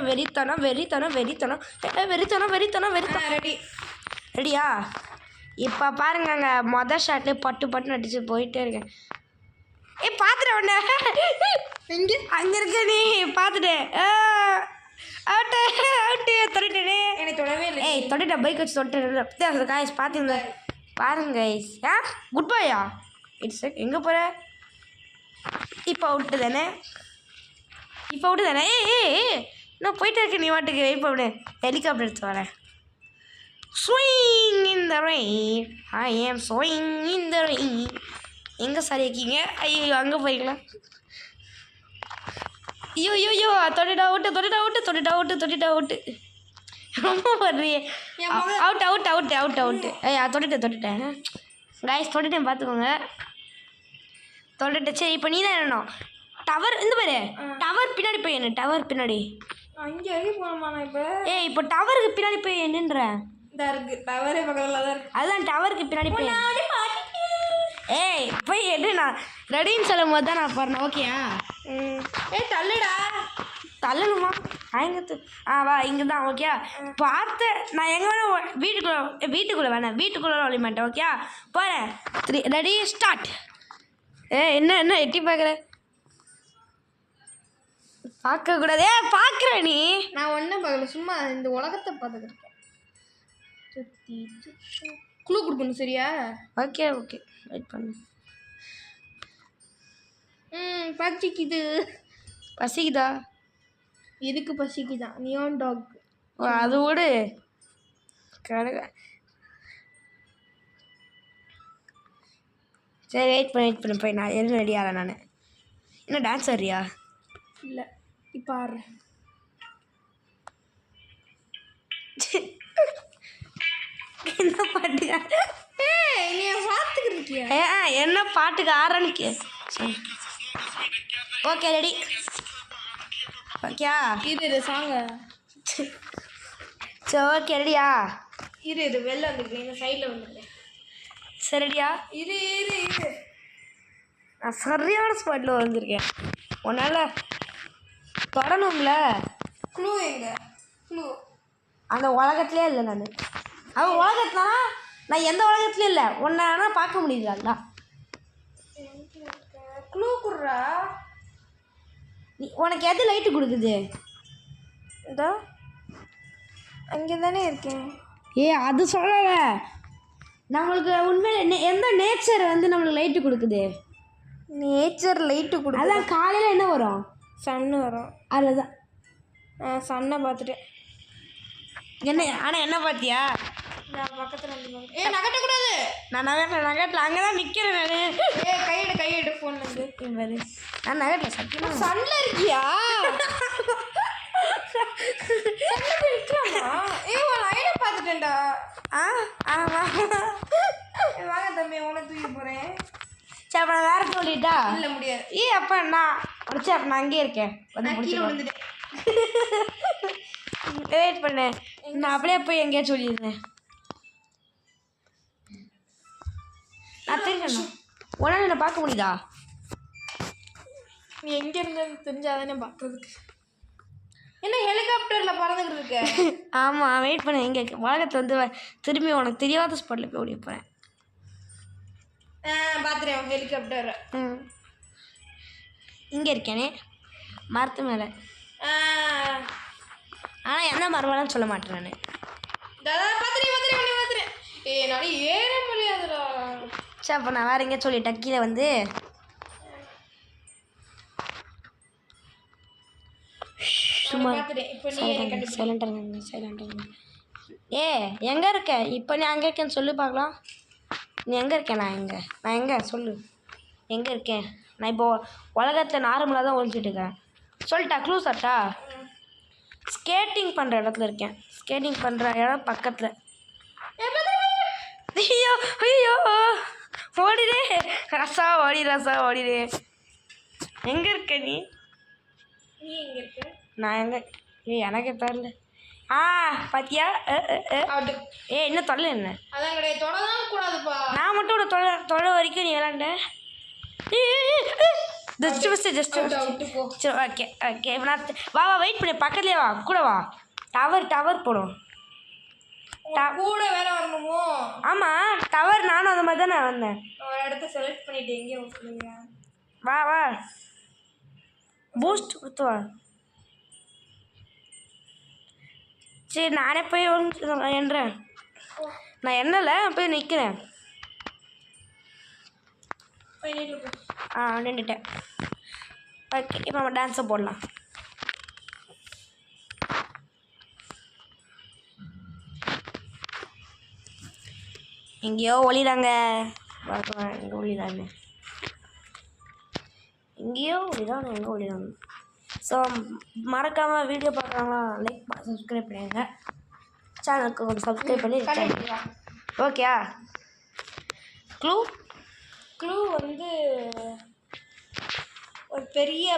வெறித்தனம் வெறித்தனம் வெறித்தனம் வெறித்தனம் வெறித்தனம் வெறித்தனம். ரெடி. ரெடியா? இப்போ பாருங்கங்க மொதல் ஷாட்லேயே பட்டு பட்டுன்னு அடிச்சு போயிட்டே இருக்கேன். பார்த்துட்டேன் உடனே எங்கே அங்கே இருக்க நீ பார்த்துட்டேன். அவுட்டு அவுட்டு தொட்டுட்டேனே. எனக்கு தொடவே இல்லை. தொட்டுட்டேன் பைக் வச்சு தொட்டுட்டேன். காய்ஸ் பார்த்துங்க பாருங்க கைஸ். குட் பாயா இட்ஸ் எங்கே போகிற? இப்போ அவுட்டு தானே இப்போ அவுட்டு தானே. நான் போயிட்டே இருக்கேன் நீ வாட்டுக்கு. வெயிட் பண்ணு ஹெலிகாப்டர் எடுத்து வரேன். Swing in the rain I am swing in the rain. எங்கே சாரி இருக்கீங்க? ஐயோ அங்கே போய்ங்களா? ஐயோ ஐயோ தொட்டுட்டா அவுட்டு தொட்டுட்டா அவுட்டு தொட்டுட்டா அவுட்டு தொட்டுட்டா அவுட்டு. ரொம்ப பண்ணுறியே. Out out out out out. தொட்டுட்டேன் காய்ஸ் தொட்டுட்டேன் பார்த்துக்கோங்க. தொட்டுட்டு சரி இப்போ நீ தான் என்னணும் டவர் இந்த பாரு டவர் பின்னாடி போய் என்ன டவர் பின்னாடி அங்கே வரைக்கும் போகணுமா? நான் இப்போ இப்போ டவருக்கு பின்னாடி போய் என்னன்ற இதாக இருக்குது. டவரே பக்கத்தில் தான் இருக்குது. அதுதான் டவருக்கு பின்னாடி போய் போய் என்ன ரெடின்னு சொல்லும் போது தான் நான் பாருண்ணா. ஓகேயா? தள்ளுடா. தள்ளணுமா? அங்கத்து வா இங்கே தான். ஓகே பார்த்து நான் எங்கே வேணால் வீட்டுக்குள்ளே வேணாம் வீட்டுக்குள்ளே ஒளி மாட்டேன். ஓகே போகிறேன். 3 ரெடி ஸ்டார்ட். என்ன எட்டி பார்க்குற? பார்க்கக்கூடாது. பார்க்குற நீ? நான் ஒன்றும் பார்க்கல, சும்மா இந்த உலகத்தை பார்த்துக்கிருக்கேன். குழு கொடுக்கணும் சரியா? ஓகே ஓகே வெயிட் பண்ணு. பசிக்குது. பசிக்குதா? எதுக்கு பசிக்குதான்? Neon talk. அது விடு கடை. சரி வெயிட் பண்ணி போய் நான் எதுவும் ரெடி ஆகலை. நான் என்ன டான்ஸ் ஆடுறியா? இல்லை இப்போ ஆடுறேன். என்ன பாட்டுக்கு நீ பார்த்துக்கிட்டு இருக்கியா? என்ன பாட்டுக்கு ஆடுறேன்னு ஓகே ரெடி. ஓகே இது சாங்க. சரி ஓகே ரெடியா? இது வெளில வந்துருக்கேன், இந்த சைடில் வந்துருக்கேன். சரி ரெடியா? இது நான் சரியான ஸ்பாட்டில் வந்திருக்கேன். உன்னால் தொடணும்ல. க்ளூ எங்க? க்ளூ அந்த உலகத்துலேயே இல்லை. நான் அவன் உலகத்துலனா நான் எந்த உலகத்துலையும் இல்லை. உன்னை ஆனால் பார்க்க முடியுதுல்ல. க்ளூ குடுறா. நீ உனக்கு எது லைட்டு கொடுக்குது? இதோ அங்கே தானே இருக்கேன். அது சொல்லலை. நம்மளுக்கு உண்மையில எந்த நேச்சர் வந்து நம்மளுக்கு லைட்டு கொடுக்குது? நேச்சர் லைட்டு கொடுக்குது. அதான் காலையில் என்ன வரும்? சன்னு வரும். அதுதான் சன்னை பார்த்துட்டேன். என்ன ஆனால் என்ன பார்த்தியா? நான் பக்கத்தில் வந்து நகட்டக்கூடாது. நான் நகட்டில் அங்கே தான் நிற்கிறேன். நான் கையெடு ஃபோன் வந்து நான் நகட்டில் சத்தியமா சன்னில் இருக்கியா? லைனை பார்த்துட்டேன்டா. வாங்க தம்பி உன தூக்கி போகிறேன். சரி அப்போ நான் வேறு சொல்லிட்டா? இல்லை முடியாது. அப்போ நான் முடிச்சு அப்போ நான் அங்கேயே இருக்கேன். கீழே விழுந்துட்டேன். வெயிட் பண்ணு. நான் அப்படியே போய் எங்கேயா சொல்லியிருந்தேன். நான் தெரிஞ்சேன். உடனே என்னை பார்க்க முடியுதா? நீ எங்கே இருந்தேன்னு தெரிஞ்சாதானே பார்க்குறதுக்கு. என்ன ஹெலிகாப்டரில் பறந்துக்கிட்டு இருக்க? ஆமாம் வெயிட் பண்ண. எங்கே உலகத்தை வந்து திரும்பி உனக்கு தெரியாத ஸ்பாட்டில் போய் ஓடி போகிறேன். பார்த்துறேன் ஹெலிகாப்டர். இங்கே இருக்கேனே மரத்து மேலே. ஆனால் என்ன மரமெல்லாம் சொல்ல மாட்டேன் நான். பார்த்துறேன். என்னால் ஏற முடியாதுடா. சரி அப்போ நான் வேறு எங்கேயா சொல்லிட்டேன். கீழே வந்து சும்மா சைலண்டாக. எங்கே இருக்க? இப்போ நீ அங்கே இருக்கேன்னு சொல்லு பார்க்கலாம். நீ எங்கே இருக்கேன்? நான் எங்கே சொல்லு எங்கே இருக்கேன்? நான் இப்போது உலகத்தில் நார்மலாக தான் ஒழிச்சிட்டு இருக்கேன். சொல்லிட்டா க்ளூ சாட்டா? ஸ்கேட்டிங் பண்ணுற இடத்துல இருக்கேன். ஸ்கேட்டிங் பண்ணுற இடம் பக்கத்தில். ஐயோ ஐயோ ஓடிடே ரசா ஓடிடே. எங்கே இருக்க நீ? எங்கே இருக்க? நான் எங்கே? எனக்கு தெரியல. பாத்தியா? என்ன தொல்லை? என்ன அதான் கிடையாது, தொடதான் கூடாதுப்பா. நான் மட்டும் ஒரு தொலை வரைக்கும் நீ விளாண்ட. ஜஸ்ட் அவுட்டு போ. சரி ஓகே ஓகே இப்போ நான் வா வெயிட் பண்ணி பக்கத்துலேயே வா கூட வா டவர் போடும் கூட வேற வரணுமோ? ஆமாம் டவர் நானும் அந்த மாதிரி தானே வந்தேன். நான் ஒரு இடத்த செலக்ட் பண்ணிட்டு எங்கேயோ சொல்லுங்க. வா பூஸ்ட் கொடுத்து வா. சரி நானே போய் என்றேன். நான் என்னல போய் நிற்கிறேன். நின்றுட்டேன். ஓகே இப்போ நம்ம டான்ஸை போடலாம். எங்கேயோ ஒளிதாங்க எங்கே ஒளிதாங்க எங்கேயோ ஒளிதான் எங்கே ஒளிதாங்க. ஸோ மறக்காமல் வீடியோ பார்க்குறாங்களா லைக் சப்ஸ்கிரைப் பண்ணிடுங்க. சேனலுக்கு கொஞ்சம் சப்ஸ்கிரைப் பண்ணி ஓகேயா. க்ளூ வந்து ஒரு பெரிய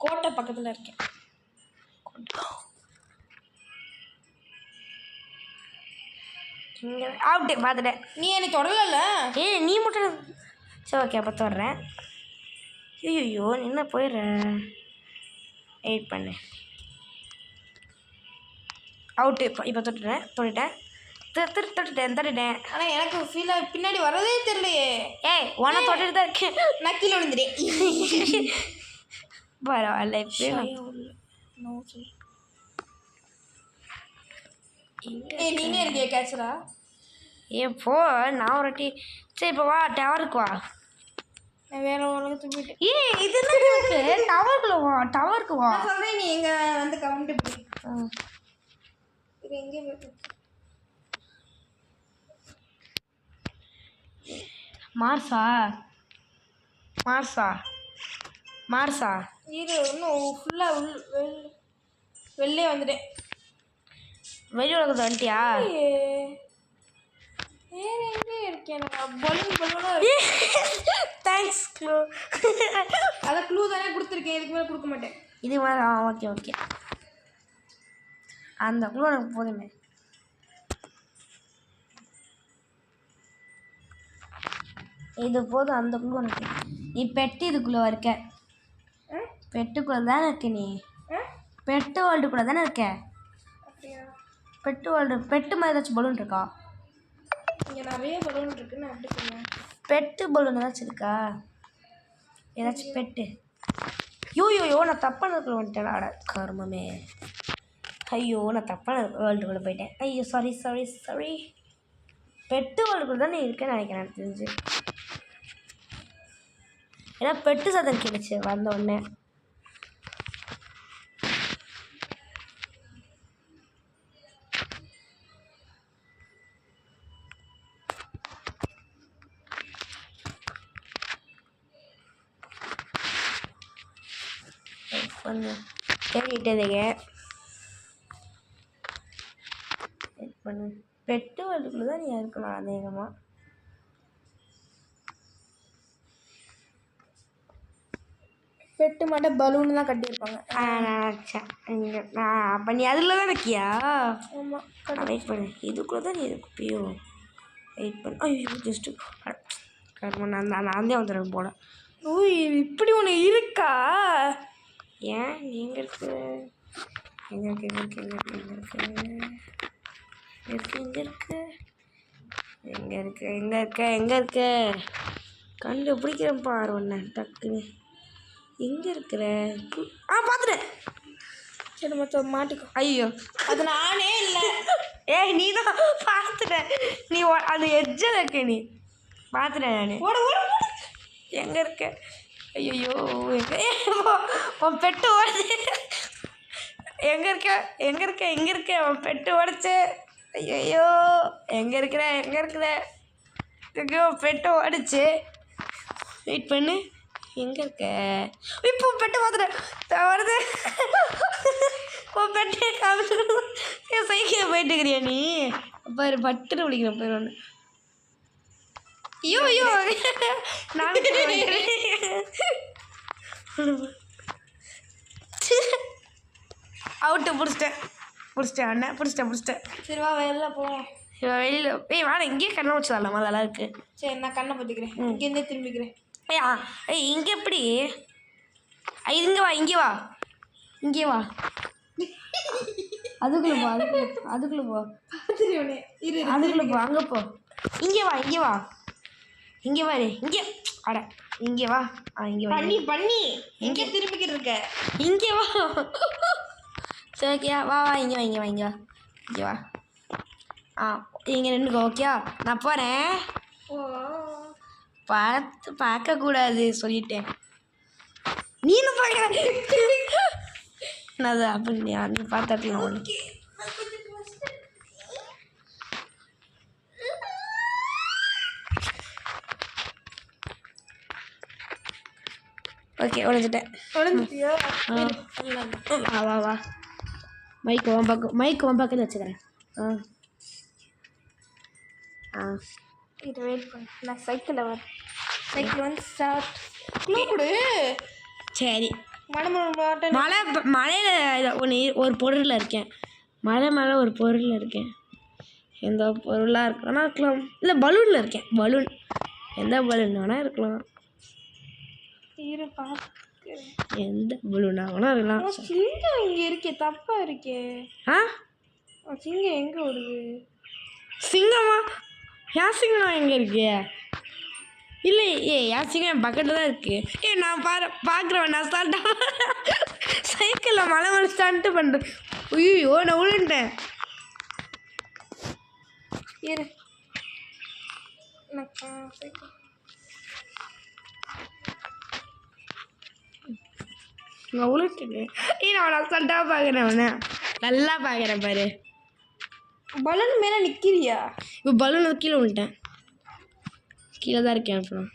கோட்டை பக்கத்தில் இருக்கேன். அவுட்டு பார்த்துட்டேன். நீ என்னை தொடரல. நீ மட்டும் சரி ஓகே அப்போ தொடறேன். ஐயோ என்ன போயிடுற வெயிட் பண்ணு. அவுட்டு இப்போ தொட்டுட்டேன் தொட்டுட்டேன். ஆனால் எனக்கு ஃபீலாக பின்னாடி வரதே தெரியலையே. உன தொட்டுட்டு தான் இருக்கேன். நான் கீழே விழுந்துட்டேன். பரவாயில்ல நீனே இருக்கிய கேட்சரா? போ நான் ஒரு வாட்டி. சரி இப்போ வா டவருக்கு வா. நான் வேற உலகத்துக்கு போயிட்டேன். இது டவருக்கு வா. நான் சொல்கிறேன் நீ எங்கே வந்து கவுண்ட் போய் இது எங்கே போயிட்டு மார்ஸா இது இன்னும் ஃபுல்லாக வெளிலே வந்துட்டேன். வெளி உலகத்தை வந்துட்டியா? வேறு எங்கே இருக்கேன் நான் பலூனாக தேங்க்ஸ் க்ளூ. அதான் க்ளூ தானே கொடுத்துருக்கேன். இதுக்கு மேலே கொடுக்க மாட்டேன். இது மாதிரி ஓகே அந்த க்ளூ எனக்கு போதுமே. இது போதும் அந்த க்ளூ எனக்கு. நீ பெட்டு இதுக்குள்ளே இருக்க. பெட்டுக்குள்ளே தானே இருக்க. நீ பெட்டு வேர்ல்டுக்குள்ளே தானே இருக்க. பெட்டு வேர்ல்டு பெட்டு மாதிரி ஏதாச்சும் பலூன் இருக்கா? இங்கே நிறைய பலூன் இருக்குன்னு அப்படி சொன்னேன். பெட்டு பலூன் ஏதாச்சும் இருக்கா? ஏதாச்சும் பெட்டு? யோ நான் தப்பான இருக்கிற வந்துட்டேன். ஆட கர்மமே. ஐயோ நான் தப்பான வேர்ல்டுக்குள்ளே போயிட்டேன். ஐயோ சாரி. பெட்டு வேர்ல்டுக்குள்ளே தான் நீ இருக்கேன்னு நினைக்கிறேன் எனக்கு தெரிஞ்சு. ஏன்னா பெட்டு சத்தம் கேட்டுச்சு வந்த உடனே. பண்ணு தேடிட்டேங்க. பண்ணு பெட்டு வேர்ல்டுக்குள்ளே தான் நீ இருக்கலாம் அநேகமாக. பெட்டு மட்டும் பலூன் தான் கட்டியிருப்பாங்க. நான் நினச்சேன் அப்போ நீ அதில் தான் இருக்கியா? ஆமாம் வெயிட் பண்ணு. இதுக்குள்ளே தான் நீ இருப்பியோ? வெயிட் பண்ணு. ஐயோ ஜஸ்ட்டு கர்மம் நான் வந்துடுறேன் போல. இப்படி ஒன்று இருக்கா? ஏன் நீங்கள் இருக்கு எங்கே இருக்க கண்டுபிடிக்கிறேன் பாரு ஒன்று டக்குன்னு. எங்கே இருக்கிற? பார்த்துட்டேன். சரி மொத்தம் மாட்டிக்கோ. ஐயோ அது நானே இல்லை. நீ தான் பார்த்துட்டேன். நீ அது எஜ்ஜில் இருக்க. நீ பார்த்துட்டேன் நான். எங்கே இருக்க? ஐயோ உன் பெட்டு ஓடுச்சு. எங்கே இருக்க உன் பெட்டு ஓடிச்சு. ஐயோ எங்கே இருக்கிற எங்கேயோ பெட்டு ஓடிச்சு. வெயிட் பண்ணு. எங்கே இருக்க? இப்போ பெட்டு பார்த்துட்டேன் வருது. உன் பெட்டே காமிச்சு சைக்கிள் போயிட்டு இருக்கிறியா நீ? பாரு பட்டுன்னு பிடிக்கிற பேர் ஒன்று. ஐயோ நான் அவுட்டு பிடிச்சிட்டேன் அண்ணன் பிடிச்சிட்டேன். சரி வா வெளில போவோம். வெளியில் வாடா இங்கேயே கண்ணை வச்சு தரலாமா? அதெல்லாம் இருக்குது. சரி நான் கண்ணை பற்றிக்கிறேன். இங்கேருந்தே திரும்பிக்கிறேன். ஏய் இங்கே எப்படி இங்கே வா இங்கே வா இங்கே வா அதுக்குள்ளே போ அதுக்குள்ளே போ அதுக்குள்ளே போ அங்கே போ இங்கே வா இங்கே வா இங்கே வாரு இங்கே அட இங்கே வா இங்கே வா பண்ணி எங்கே திரும்பிக்கிட்டு இருக்க இங்கே வா சரி ஓகேயா வா வா இங்கே வா இங்கே வா இங்கே வா இங்கே வா இங்கே நின்றுக்கோ ஓகேயா நான் போகிறேன் பார்க்கக்கூடாது சொல்லிட்டேன் நீனும் பார்க்க நான் அப்படியா நீ பார்த்தாட்டலாம் ஒன்று ஓகே உடஞ்சிட்டேன் வா வா மைக்கு உன் பக்கத்தில் வச்சுக்கிறேன் இது வெயிட் பண்ணு நான் சைக்கிளில் வரேன் சைக்கிள் வந்து ஸ்டார்ட் கொடு சரி மழையில் ஒரு பொருளில் இருக்கேன் மழை மேலே ஒரு பொருளில் இருக்கேன் எந்த பொருளாக இருக்கலாம்னா இருக்கலாம் இல்லை பலூனில் இருக்கேன் பலூன் எந்த பலூன் வேணால் இருக்கலாம் எந்த பலூனா வேணா இருக்கலாம் சிங்கம் இங்கே இருக்கே தப்பாக இருக்கே சிங்கம் எங்கே ஓடுது சிங்கமா என் சிங்கம் எங்கே இருக்கு இல்லை என் சிங்கம் என் பக்கத்தில் தான் இருக்குது நான் பார்க்குறேன் நான் ஸ்டார்ட்டாக சைக்கிளில் மலை மலை ஸ்டார்ட்டு பண்ணுறேன் ஐயோ நான் விழுந்துட்டேன் இரு நான் விழுந்துட்டேன் நான் ஸ்டார்ட்டாக பார்க்குறேன் அவனை நல்லா பார்க்குறேன் பாரு பலூன் மேலே நிற்கிறியா இப்போ பலூன் கீழே விழுந்துட்டேன் கீழே தான் இருக்கேன் அப்புறம்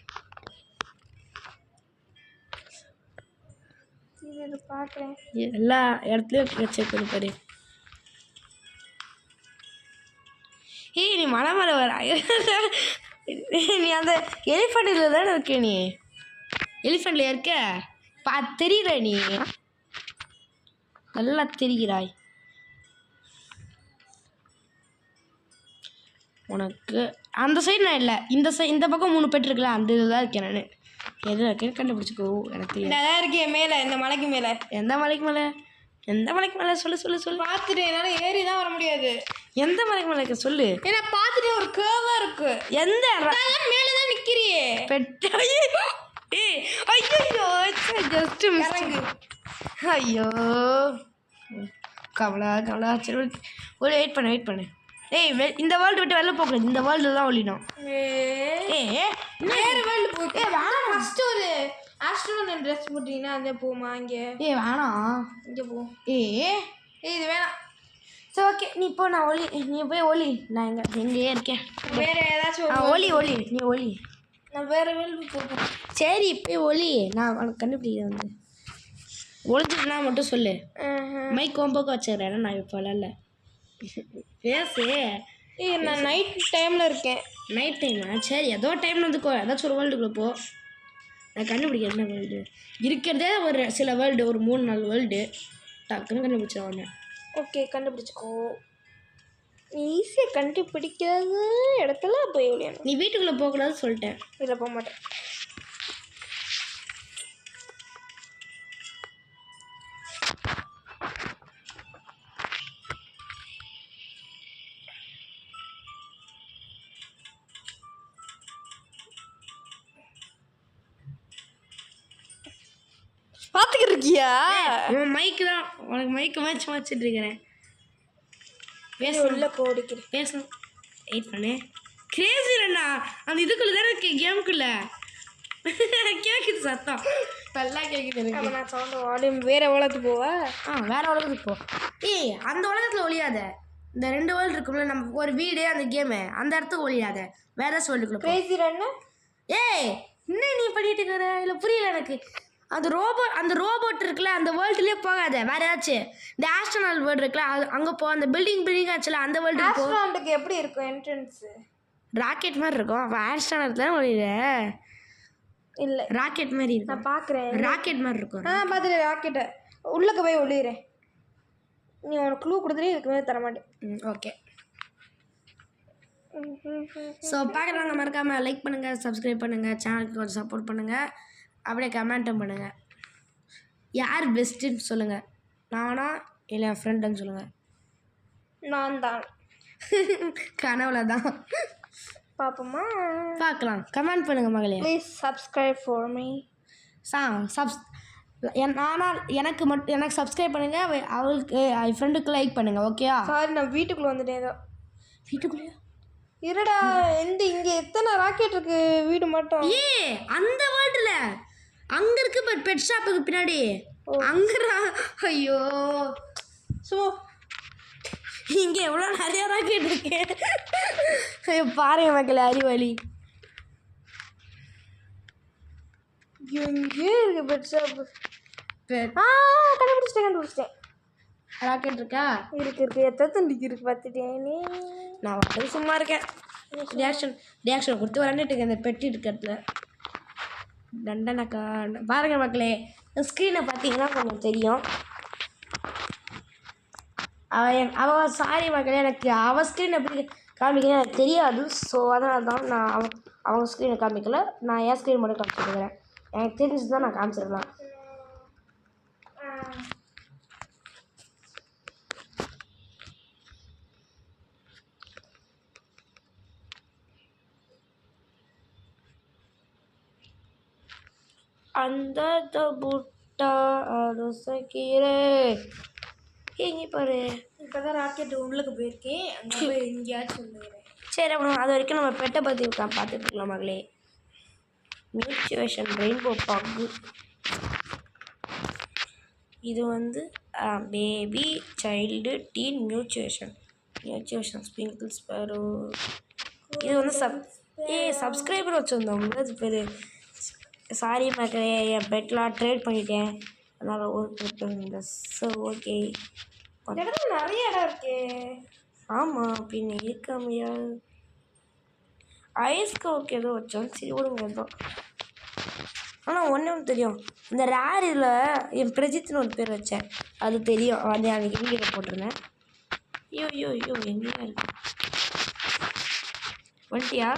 பார்க்குறேன் எல்லா இடத்துலையும் செக் பண்ணி பாரு நீ மலை மலை வர நீ அந்த எலிஃபண்டில் தானே இருக்க நீ எலிஃபண்டில் இருக்க தெரியுற நீ நல்லா தெரிகிறாய் உனக்கு அந்த சைடு நான் இல்லை இந்த பக்கம் 3 பெட் இருக்குல்ல அந்த இதுதான் இருக்கேன் நான் எது இருக்கேன்னு கண்டுபிடிச்சிக்கோ எனக்கு நல்லா இருக்கேன் மேலே இந்த மலைக்கு மேலே எந்த மலைக்கு மேலே சொல்லு பார்த்துட்டு என்னால் ஏறி தான் வர முடியாது எந்த மலைக்கு மேலே இருக்க சொல்லு ஏன்னா பார்த்துட்டு ஒரு கேர்வாக இருக்கு எந்த மேலே தான் நிற்கிறியே பெட் ஐயோ ஜஸ்ட் இறங்கு ஐயோ கவலா சரி ஒரு வெயிட் பண்ணு இந்த வேர்ல்டு விட்டு வெளில போகக்கூடாது இந்த வேர்ல்டு தான் ஒழிடும் வேறு வேர்ல்டு போய் வேணாம் ஃபஸ்ட்டு ஒரு ஆஸ்ட்ரோனட் ட்ரெஸ் போட்டிங்கன்னா அதே போமா இங்கே வேணாம் இங்கே போ இது வேணாம் சரி ஓகே நீ இப்போ நான் நீ போய் ஒலி நான் எங்கேயே இருக்கேன் வேறு ஏதாச்சும் ஒலி நீ ஒலி நான் வேறு வேர்ல்டு போகிறேன் சரி இப்போ ஒலி நான் உனக்கு கண்டுபிடிக்கிறேன் வந்து ஒழிஞ்சிட்டுனா மட்டும் சொல்லு மைக் கோம்போக்கு வச்சுக்கிறேன் நான் இப்போ இல்லை பேசு நான் நைட் டைமில் இருக்கேன் நைட் டைமா சரி ஏதோ டைமில் வந்துக்கோ ஏதாச்சும் ஒரு வேர்ல்டுக்குள்ளே போ நான் கண்டுபிடிக்கிறேன் என்ன வேர்ல்டு இருக்கிறதே ஒரு சில வேர்ல்டு ஒரு 3-4 வேர்ல்டு டக்குன்னு கண்டுபிடிச்சேன் உடனே ஓகே கண்டுபிடிச்சிக்கோ நீ ஈஸியாக கண்டுபிடிக்காத இடத்துல போய் விளையாடணும் நீ வீட்டுக்குள்ளே போகக்கூடாதுன்னு சொல்லிட்டேன் இதில் போக மாட்டேன் பார்த்துக்கிட்டு இருக்கியா உன் மைக்கு தான் உனக்கு மைக்கு மேட்ச் வச்சுட்டு இருக்கிறேன் உள்ள போடிக்கிறேன் பேசணும் வெயிட் பண்ணு கிரேசி அண்ணா அந்த இதுக்குள்ளே தானே இருக்கு கேமுக்குள்ள கேட்குது சத்தம் நல்லா கேட்குது எனக்கு நான் சவுண்ட் வால்யூம் வேறு உலகத்துக்கு போவா வேறு உலகத்துக்கு போ அந்த உலகத்தில் ஒழியாத இந்த 2 வேர்ல்டு இருக்கும்ல நம்ம ஒரு வீடு அந்த கேமு அந்த இடத்துக்கு ஒழியாத வேற ஏதாச்சும் வேர்ல்டுக்குள்ள பேசுகிறேன்னா இன்னும் நீ பண்ணிட்டு இருக்கிற இல்லை புரியல எனக்கு அந்த ரோபோட் இருக்குல்ல அந்த வேர்ல்டுலேயே போகாத வேற ஏதாச்சும் இந்த ஆஸ்ட்ரோனாட் வேர்ல்டு இருக்குல்ல அங்கே போ அந்த பில்டிங் ஆச்சுல அந்த வேர்ல்டு ஆஸ்ட்ரோனாட்டுக்கு எப்படி இருக்கும் என்ட்ரன்ஸு ராக்கெட் மாதிரி இருக்கும் அப்போ ஆஸ்ட்ரோனாட் தான் ஒழிய இல்லை ராக்கெட் மாதிரி இருக்கும் நான் பார்க்குறேன் ராக்கெட் மாதிரி இருக்கும் பார்த்துட்டு ராக்கெட்டை உள்ளக்க போய் ஒளியிறேன் நீ உனக்கு க்ளூ கொடுத்துட்டு இதுக்கு மேலே தர மாட்டேன் ஓகே ஸோ பார்க்குறவங்க மறக்காமல் லைக் பண்ணுங்கள், சப்ஸ்கிரைப் பண்ணுங்கள், சேனலுக்கு கொஞ்சம் சப்போர்ட் பண்ணுங்கள், அப்படியே கமெண்ட்டும் பண்ணுங்கள். யார் பெஸ்ட்டுன்னு சொல்லுங்கள், நானா இல்லை என் ஃப்ரெண்டுன்னு சொல்லுங்கள். நான் தான். கனவுல தான் பார்ப்போமா? பார்க்கலாம். கமெண்ட் பண்ணுங்கள் மகளே. Please subscribe for me. எனக்கு சப்ஸ்கிரைப் பண்ணுங்கள், அவளுக்கு என் ஃப்ரெண்டுக்கு லைக் பண்ணுங்கள். ஓகேயா? சாரி, நான் வீட்டுக்குள்ளே வந்துட்டேன். ஏதோ வீட்டுக்குள்ளேயா? இருடா, இங்கே எத்தனை ராக்கெட் இருக்கு வீடு மட்டும். அந்த வேர்ல்டில் அங்கே இருக்கு பெட் ஷாப்புக்கு பின்னாடி அங்கடா. ஐயோ ஸோ இங்கே எவ்வளோ நிறைய ராக்கெட் இருக்கு. பாருங்க மக்களே, அறிவாளி. எங்கே இருக்கு பெட் ஷாப்பு? கண்டுபிடிச்சிட்டேன். ராக்கெட் இருக்கா? இருக்கு. எத்தனை தண்டிக்கு இருக்கு பார்த்துட்டேன். நான் வந்து சும்மா இருக்கேன். ரியாக்ஷன் கொடுத்து விளாண்டுட்டு இருக்கேன் இந்த பெட்டி இருக்கிறதுல. தண்டனக்கா பாருங்க மக்களே, ஸ்க்ரீனை பார்த்தீங்கன்னா கொஞ்சம் தெரியும். அவள் சாரி மக்களே, எனக்கு அவள் ஸ்க்ரீன் எப்படி காமிக்கணும் எனக்கு தெரியாது. ஸோ அதனால தான் நான் அவங்க ஸ்க்ரீனை காமிக்கல, நான் என் ஸ்க்ரீன் மட்டும் காமிச்சிருக்கிறேன். எனக்கு தெரிஞ்சு தான் நான் காமிச்சிருக்கலாம். அந்த புட்டா அருசக்கீரை எங்கே பாரு. இப்போ தான் ராக்கெட் உள்ளுக்கு போயிருக்கேன். அங்கே போய் எங்கேயாச்சும் வந்துக்கிறேன். சரி, அப்புறம் அது வரைக்கும் நம்ம பெட்டை பற்றி பார்த்துட்டு இருக்கலாம் மகளே. மியூச்சுவேஷன் ரெயின்போ பக்கு. இது வந்து பேபி சைல்டு டீன் மியூச்சுவேஷன் ஸ்பிங்கிள் ஸ்பேரோ. இது வந்து சப்ஸ்கிரைபர் வச்சுருந்தோம். அது பேர் சாரி மக்களே, என் பெட்லாம் ட்ரேட் பண்ணிட்டேன், அதனால் ஒரு பெட்டு. ஸோ ஓகே, நிறைய இடம் இருக்கே. ஆமாம், பின்ன இருக்காமையா? ஐஸ்க்கு ஓகே ஏதோ வச்சோம். சரி விடுங்க ஏதோ. ஆனால் ஒன்றும் தெரியும், இந்த ரேரில் என் பிரஜித்னு ஒரு பேர் வச்சேன், அது தெரியும். அது அன்றைக்கி வீடியோவில் போட்டிருந்தேன். ஐயோ எங்கேயா இருக்கு? வந்துட்டியா?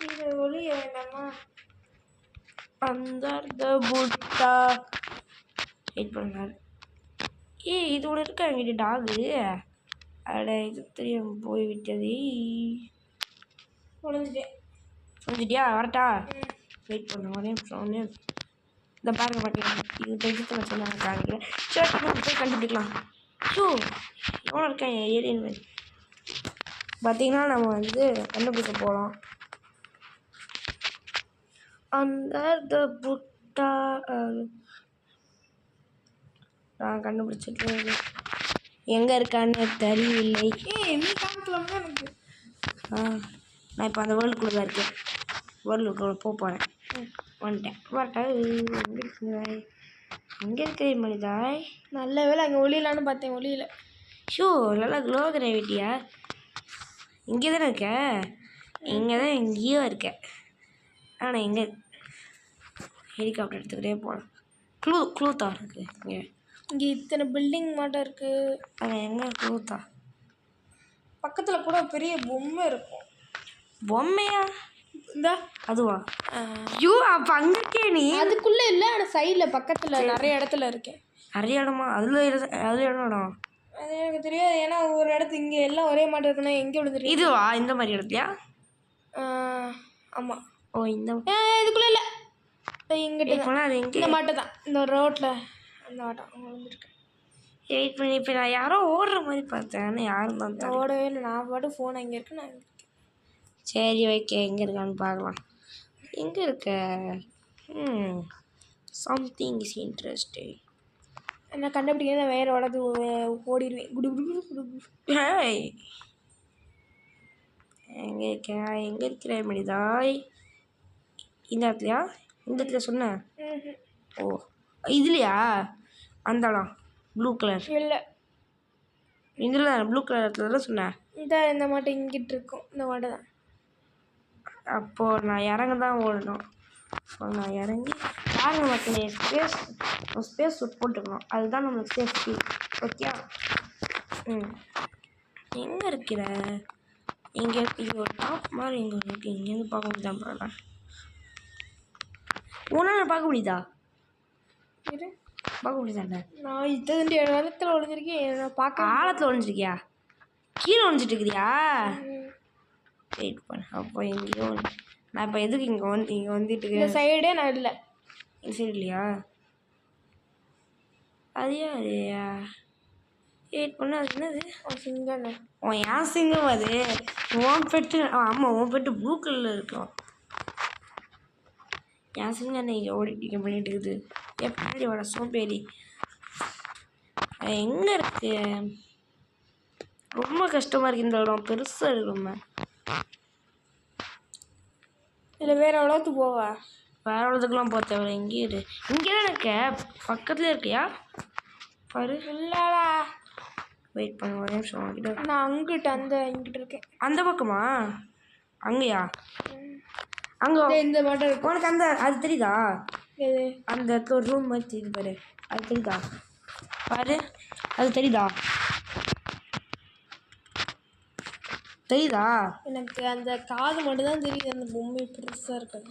இது ஒளி வேண்டாமா? அந்த புட்டா வெயிட் பண்ணார். இது ஒன்று இருக்கா எங்கிட்ட டாகு? அட, இது தெரியும் போய் விட்டது. முடிஞ்சிட்டியா? வரட்டா? வெயிட் பண்ண ஒரே நிமிஷம். இந்த பாருங்க பார்த்தீங்கன்னா இது தெரிஞ்சுட்டு நான் சொன்ன காமிக்கிறேன். சரி, போய் கண்டுபிடிக்கலாம். ஷோ எவ்வளோ இருக்கேன் ஏரியன் மாதிரி பார்த்தீங்கன்னா நம்ம வந்து கண்டுபிடிக்க போகிறோம். அந்த புட்டா நான் கண்டுபிடிச்சிட்டு எங்கே இருக்கான்னு தெரியவில்லை. நீ காமிக்கலாமா எனக்கு? நான் இப்போ அந்த வேர்ல்டுக்குள்ளே தான் இருக்கேன். வேர்ல்டுக்குள்ளே போகிறேன். வந்துட்டேன். வரட்டா? எங்கே இருக்குதாய்? எங்கே இருக்கிற மனிதாய்? நல்ல வேலை அங்கே ஒளியிலான்னு பார்த்தேன். ஒளியில் ஷோ நல்லா க்ளோ கிராவிட்டியா? இங்கே தானே இருக்க? இங்கே தான் எங்கேயோ இருக்க. ஆனால் எங்கே? ஹெலிகாப்டர் எடுத்துக்கிட்டே போகலாம். க்ளூத்தா இருக்குது இங்கே இத்தனை பில்டிங் மாட்டம் இருக்குது. ஆனால் எங்கே க்ளூத்தா? பக்கத்தில் கூட பெரிய பொம்மை இருக்கும். பொம்மையா? இந்தா அதுவா? ஐயோ, அப்போ அங்கே இருக்கே நீ? அதுக்குள்ளே இல்லை, ஆனால் சைடில் பக்கத்தில் நிறைய இடத்துல இருக்கேன். நிறைய இடமா? அதில் இடம் அது எனக்கு தெரியாது. ஏன்னா ஒரு இடத்து இங்கே எல்லாம் ஒரே மாட்டம் இருக்குன்னா எங்கே விழுந்துருக்கு? இதுவா? இந்த மாதிரி இடத்துலையா? ஆமாம். ஓ, இந்த இதுக்குள்ளே இல்லை, இங்கிட்ட போனால் அது எங்கே? இந்த மாட்டை தான், இந்த ரோட்டில் அந்த மாட்டம் அங்கே விழுந்துருக்கேன். வெயிட் பண்ணி இப்போ நான் யாரோ ஓடுற மாதிரி பார்த்தேன், ஆனால் யாரும் தான் ஓடவே இல்லை. நான் பாட்டு ஃபோன் அங்கே இருக்கு. நான் சரி ஓகே, எங்கே இருக்கான்னு பார்க்கலாம். எங்கே இருக்க? Something is interesting. நான் கண்டுபிடிக்கிறேன். நான் வேறு உடது ஓடிடுவேன். ஹேய், எங்கே இருக்கேன்? எங்கே இருக்கிற மனிதாய்? இந்த இடத்துலையா? இந்த இடத்துல சொன்னேன். ஓ, இதுலையா? அந்த இடம் ப்ளூ கலர் இல்லை, இதில் ப்ளூ கலர் இடத்துல சொன்னேன். இந்த மாட்டை இங்கிட்டு இருக்கும். இந்த மாட்டை தான். அப்போது நான் இறங்க தான் ஓடணும். ஸோ நான் இறங்கி பாருங்க மக்களே, ஸ்பேஸ் சூட் போட்டுக்கணும், அதுதான் நம்மளுக்கு சேஃப்டி. ஓகே. எங்கே இருக்கிற? இங்கே இங்கே ஒரு டாப் மாதிரி இங்கே இருக்குது. இங்கேருந்து பார்க்க முடியுதா பரவாயில்ல. உன்னால் பார்க்க முடியுதா? இரு பார்க்க முடியுதாண்ட? நான் இந்த இடத்துல ஒளிஞ்சிருக்கேன். நான் பார்க்க ஆழத்தில் ஒழிஞ்சிருக்கியா? கீழே ஒழிஞ்சிட்டு இருக்கிறியா? வெயிட் பண்ண. அப்போ எங்கேயோ நான் இப்போ எதுக்கு இங்கே வந்துட்டு இந்த சைடே நான் இல்லை. இந்த சைடு இல்லையா? அதையா வெயிட் பண்ண. அது என்னது? சிங்கம். ஏன் சிங்கம் அது? உன் பெட்டு. ஆமாம், உன் பெட்டு ப்ளூ கலரில் இருக்கும். என் சிங்கம் என்ன இங்கே ஓடிட்டு பண்ணிட்டு இருக்குது. எப்படி வர சோம்பேறி எங்கே இருக்கு? ரொம்ப கஷ்டமாக இருக்குது இந்த இடம். பெருசாக இருக்கு ரொம்ப. இல்லை வேறு எவ்வளோத்து போவா? வேறு எவ்வளோத்துக்குலாம் போக தேவை. இங்கே இரு. இங்கே தான் இருக்க, பக்கத்துலேயே இருக்கியா பாரு. இல்லடா வெயிட் பண்ண ஒரு நிமிஷம். உங்ககிட்ட நான் இங்கிட்ட இருக்கேன். அந்த பக்கமா? அங்கேயா? அங்கே இந்த மாட்டம் இருக்கு. உனக்கு அந்த அது தெரியுதா? எது? அந்த இடத்துல ஒரு ரூம் மாதிரி தெரியுது பாரு. அது தெரியுதா? பாரு, அது தெரியுதா? தெரியுதா? எனக்கு அந்த காது மட்டும் தான் தெரியுது. அந்த பொம்மை பெருசாக இருக்காது.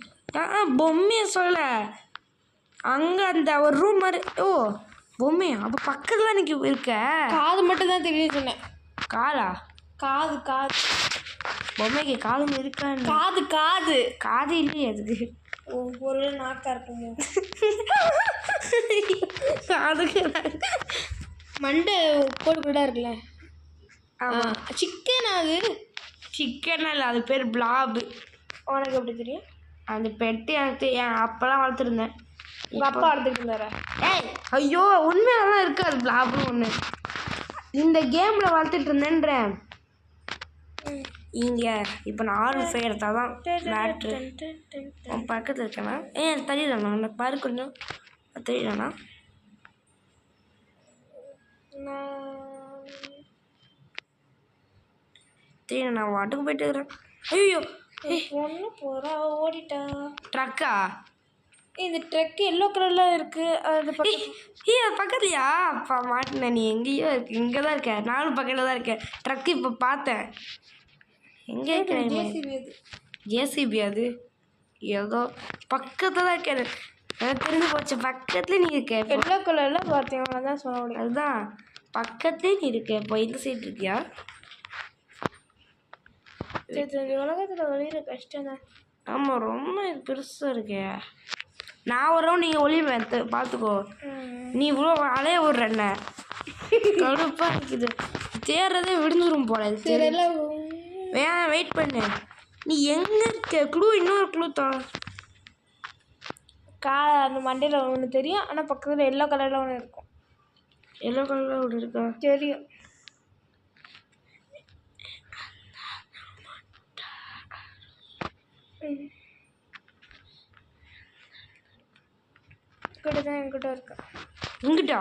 பொம்மையை சொல்ல. அங்கே அந்த ஒரு ரூம் மாதிரி. ஓ பொம்மையா? அப்போ பக்கத்தில் தான் எனக்கு இருக்க. காது மட்டும் தான் தெரியுது சொன்னேன். காலா? காது காது பொம்மைக்கு காது இருக்கான்னு. காது காது காது இல்லையே அதுக்கு. ஒரு நாக்கா இருக்குமோ? அதுக்கு மண்டை கோடு கூட இருக்குல்ல. ஆமாம். சிக்கன். அது சிக்கன் இல்லை, அது பேர் பிளாபு. உனக்கு எப்படி தெரியும்? அந்த பெட்டு எனக்கு என் அப்போலாம் வளர்த்துருந்தேன். உங்கள் அப்பா வளர்த்துட்டு இருந்தாரா? ஏய் ஐயோ, உண்மையாலாம் இருக்காது பிளாப்னு ஒன்று. இந்த கேமில் வளர்த்துட்டு இருந்தேன்றேன். இங்கே இப்போ நான் R5 எடுத்தால் தான் மேட்ரு. உன் பக்கத்தில் இருக்கேண்ணா. ஏன் தெரியலண்ணா? அந்த பாரு கொஞ்சம் தெரியலண்ணா. தெரியல, நான் வாட்டுக்கு போயிட்டு இருக்கிறேன். ஐயோ ஒன்று போகிறா ஓடிட்டா. ட்ரக்கா? இந்த ட்ரக் எல்லோ கலரில் இருக்குது. அது பக்கத்துலையா? அப்பா மாட்டினேன். நீ எங்கேயோ இருக்கு. இங்கே தான் இருக்க. நானும் பக்கத்தில் தான் இருக்கேன். ட்ரக்கு இப்போ பார்த்தேன். எங்கே இருக்கிறேன்? ஜேசிபி. அது ஜேசிபி. அது ஏதோ பக்கத்தில் தான் இருக்கேன். எனக்கு தெரிஞ்சு போச்சு. பக்கத்துலேயே நீ இருக்க. எல்லோ கலரில் பார்த்தீங்கன்னா தான் சொல்ல முடியும். அதுதான் பக்கத்துலேயே நீ இருக்க. இப்போ இந்த சைடு இருக்கியா? உலகத்தில் வெளியில கஷ்டம் தான். ஆமாம், ரொம்ப பெருசாக இருக்கே. நான் வரோம், நீங்கள் ஒளிவேன் பார்த்துக்கோ. நீ இவ்வளோ அலைய விடுறேன்ன கடுப்பாக இருக்குது. தேடுறதே விடுந்துடும் போல. தெரியல. வேணாம், வெயிட் பண்ணு. நீ எங்கே இருக்க? க்ளூ, இன்னொரு க்ளூ தான். அந்த மண்டையில் ஒன்று தெரியும். ஆனால் பக்கத்தில் எல்லோ கலரில் ஒன்று இருக்கும். எல்லோ கலரில் ஒன்று இருக்கா? தெரியும். இங்கிட்ட தான் என்கிட்ட இருக்கு. இங்கிட்டா?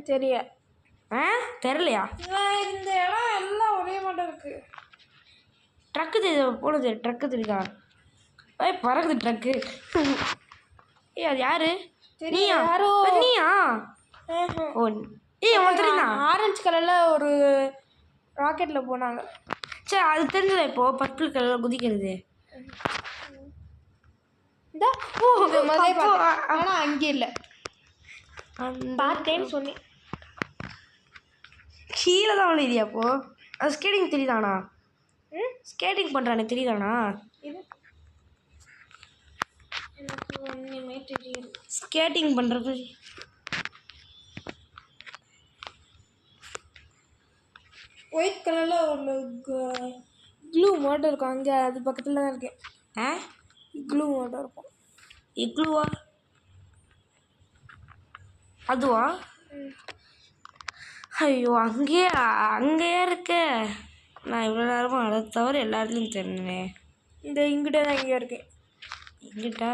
தெரிய தெரிலையா? இந்த இடம் எல்லாம் ஒரே மாட்டம் இருக்கு. ட்ரக்கு தெரியுதா? போனது ட்ரக்கு தெரியுதா? பறக்குது ட்ரக்கு. அது யாரு? நீயா? யாரோ. நீயா? ஓ உனக்கு தெரியுதா? ஆரஞ்சு கலரில் ஒரு ராக்கெட்டில் போனாங்க. சரி, அது தெரிஞ்சதா? இப்போது பர்பிள் கலரில் குதிக்கிறது. ஆனால் அங்கே இல்லை. பார்த்தேன்னு சொன்னேன். கீழே தான் விழுதியா? அப்போ அது ஸ்கேட்டிங் தெரியுதாண்ணா? ஸ்கேட்டிங் பண்ணுறானே தெரியுதாண்ணா? இது எனக்கு ஒன்றுமே தெரியுது. ஸ்கேட்டிங் பண்ணுறது ஒயிட் கலரில் ஒன்று க்ளூ மாட்டம் இருக்கும். அங்கே அது பக்கத்தில் தான் இருக்கேன். க்ளூ மாட்டம் இருக்கும். இக்ளூவா? அதுவா? ஐயோ, அங்கேயா இருக்க? நான் இவ்வளோ நேரமாக அதை தவிர எல்லா இடத்துலையும் தெரிஞ்சேன். இந்த இங்கிட்ட தான் இங்கே இருக்கேன். இங்கிட்டா?